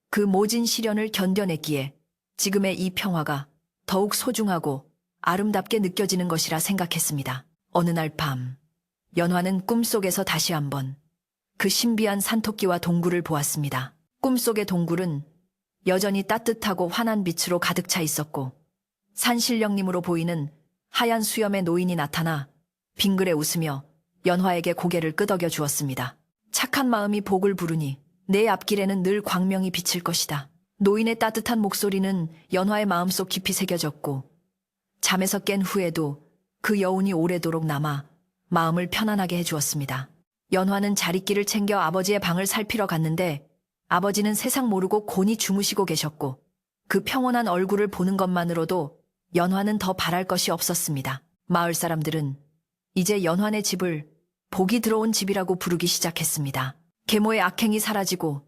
그 모진 시련을 견뎌냈기에 지금의 이 평화가 더욱 소중하고 아름답게 느껴지는 것이라 생각했습니다. 어느 날 밤, 연화는 꿈속에서 다시 한번 그 신비한 산토끼와 동굴을 보았습니다. 꿈속의 동굴은 여전히 따뜻하고 환한 빛으로 가득 차 있었고 산신령님으로 보이는 하얀 수염의 노인이 나타나 빙그레 웃으며 연화에게 고개를 끄덕여 주었습니다. 착한 마음이 복을 부르니 내 앞길에는 늘 광명이 비칠 것이다. 노인의 따뜻한 목소리는 연화의 마음속 깊이 새겨졌고 잠에서 깬 후에도 그 여운이 오래도록 남아 마음을 편안하게 해주었습니다. 연화는 자릿길을 챙겨 아버지의 방을 살피러 갔는데 아버지는 세상 모르고 곤히 주무시고 계셨고 그 평온한 얼굴을 보는 것만으로도 연화는 더 바랄 것이 없었습니다. 마을 사람들은 이제 연화네 집을 복이 들어온 집이라고 부르기 시작했습니다. 계모의 악행이 사라지고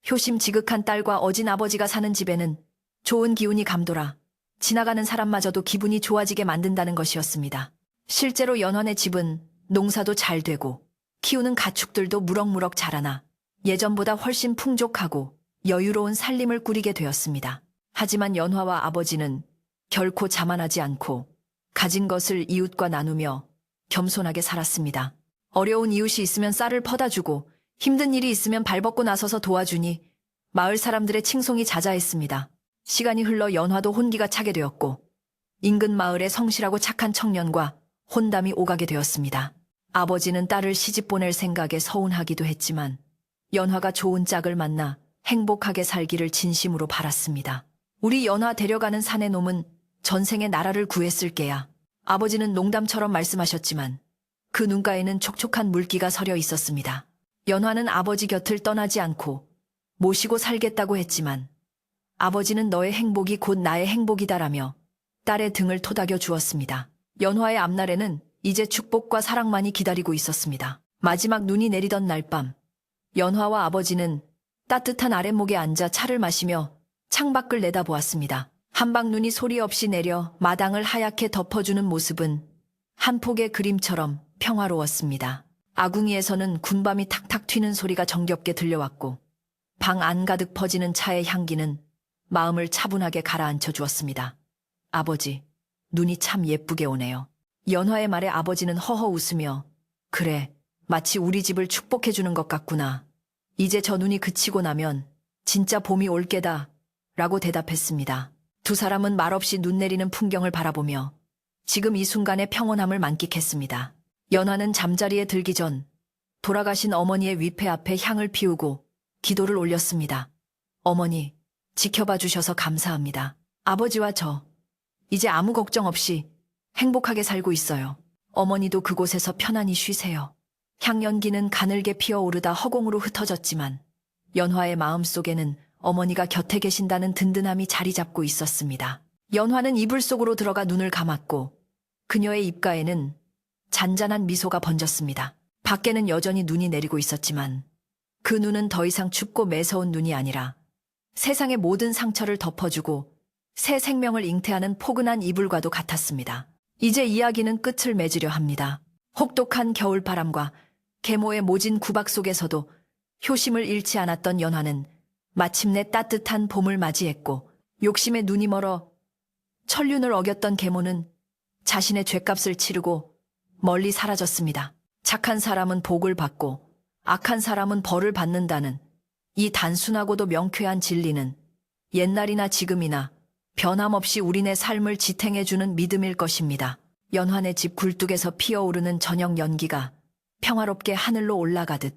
효심 지극한 딸과 어진 아버지가 사는 집에는 좋은 기운이 감돌아 지나가는 사람마저도 기분이 좋아지게 만든다는 것이었습니다. 실제로 연화네 집은 농사도 잘 되고 키우는 가축들도 무럭무럭 자라나 예전보다 훨씬 풍족하고 여유로운 살림을 꾸리게 되었습니다. 하지만 연화와 아버지는 결코 자만하지 않고 가진 것을 이웃과 나누며 겸손하게 살았습니다. 어려운 이웃이 있으면 쌀을 퍼다 주고 힘든 일이 있으면 발벗고 나서서 도와주니 마을 사람들의 칭송이 자자했습니다. 시간이 흘러 연화도 혼기가 차게 되었고 인근 마을에 성실하고 착한 청년과 혼담이 오가게 되었습니다. 아버지는 딸을 시집 보낼 생각에 서운하기도 했지만 연화가 좋은 짝을 만나 행복하게 살기를 진심으로 바랐습니다. 우리 연화 데려가는 사내 놈은 전생에 나라를 구했을 게야. 아버지는 농담처럼 말씀하셨지만 그 눈가에는 촉촉한 물기가 서려 있었습니다. 연화는 아버지 곁을 떠나지 않고 모시고 살겠다고 했지만 아버지는 너의 행복이 곧 나의 행복이다라며 딸의 등을 토닥여 주었습니다. 연화의 앞날에는 이제 축복과 사랑만이 기다리고 있었습니다. 마지막 눈이 내리던 날 밤 연화와 아버지는 따뜻한 아랫목에 앉아 차를 마시며 창밖을 내다보았습니다. 한방눈이 소리 없이 내려 마당을 하얗게 덮어주는 모습은 한 폭의 그림처럼 평화로웠습니다. 아궁이에서는 군밤이 탁탁 튀는 소리가 정겹게 들려왔고 방 안 가득 퍼지는 차의 향기는 마음을 차분하게 가라앉혀 주었습니다. 아버지, 눈이 참 예쁘게 오네요. 연화의 말에 아버지는 허허 웃으며 그래, 마치 우리 집을 축복해주는 것 같구나. 이제 저 눈이 그치고 나면 진짜 봄이 올 게다 라고 대답했습니다. 두 사람은 말없이 눈 내리는 풍경을 바라보며 지금 이 순간의 평온함을 만끽했습니다. 연화는 잠자리에 들기 전 돌아가신 어머니의 위패 앞에 향을 피우고 기도를 올렸습니다. 어머니, 지켜봐 주셔서 감사합니다. 아버지와 저, 이제 아무 걱정 없이 행복하게 살고 있어요. 어머니도 그곳에서 편안히 쉬세요. 향연기는 가늘게 피어오르다 허공으로 흩어졌지만 연화의 마음속에는 어머니가 곁에 계신다는 든든함이 자리 잡고 있었습니다. 연화는 이불 속으로 들어가 눈을 감았고 그녀의 입가에는 잔잔한 미소가 번졌습니다. 밖에는 여전히 눈이 내리고 있었지만 그 눈은 더 이상 춥고 매서운 눈이 아니라 세상의 모든 상처를 덮어주고 새 생명을 잉태하는 포근한 이불과도 같았습니다. 이제 이야기는 끝을 맺으려 합니다. 혹독한 겨울바람과 계모의 모진 구박 속에서도 효심을 잃지 않았던 연화는 마침내 따뜻한 봄을 맞이했고 욕심에 눈이 멀어 천륜을 어겼던 계모는 자신의 죗값을 치르고 멀리 사라졌습니다. 착한 사람은 복을 받고 악한 사람은 벌을 받는다는 이 단순하고도 명쾌한 진리는 옛날이나 지금이나 변함없이 우리네 삶을 지탱해주는 믿음일 것입니다. 연화네 집 굴뚝에서 피어오르는 저녁 연기가 평화롭게 하늘로 올라가듯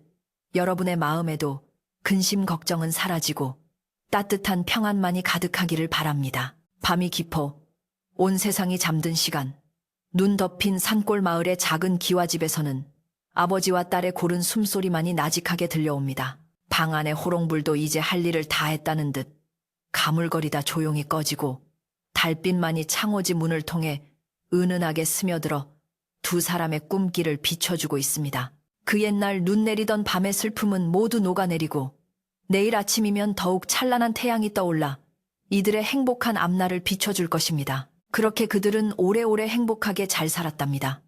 여러분의 마음에도 근심 걱정은 사라지고 따뜻한 평안만이 가득하기를 바랍니다. 밤이 깊어 온 세상이 잠든 시간, 눈 덮인 산골 마을의 작은 기와집에서는 아버지와 딸의 고른 숨소리만이 나직하게 들려옵니다. 방 안의 호롱불도 이제 할 일을 다 했다는 듯 가물거리다 조용히 꺼지고 달빛만이 창호지 문을 통해 은은하게 스며들어 두 사람의 꿈길을 비춰주고 있습니다. 그 옛날 눈 내리던 밤의 슬픔은 모두 녹아내리고 내일 아침이면 더욱 찬란한 태양이 떠올라 이들의 행복한 앞날을 비춰줄 것입니다. 그렇게 그들은 오래오래 행복하게 잘 살았답니다.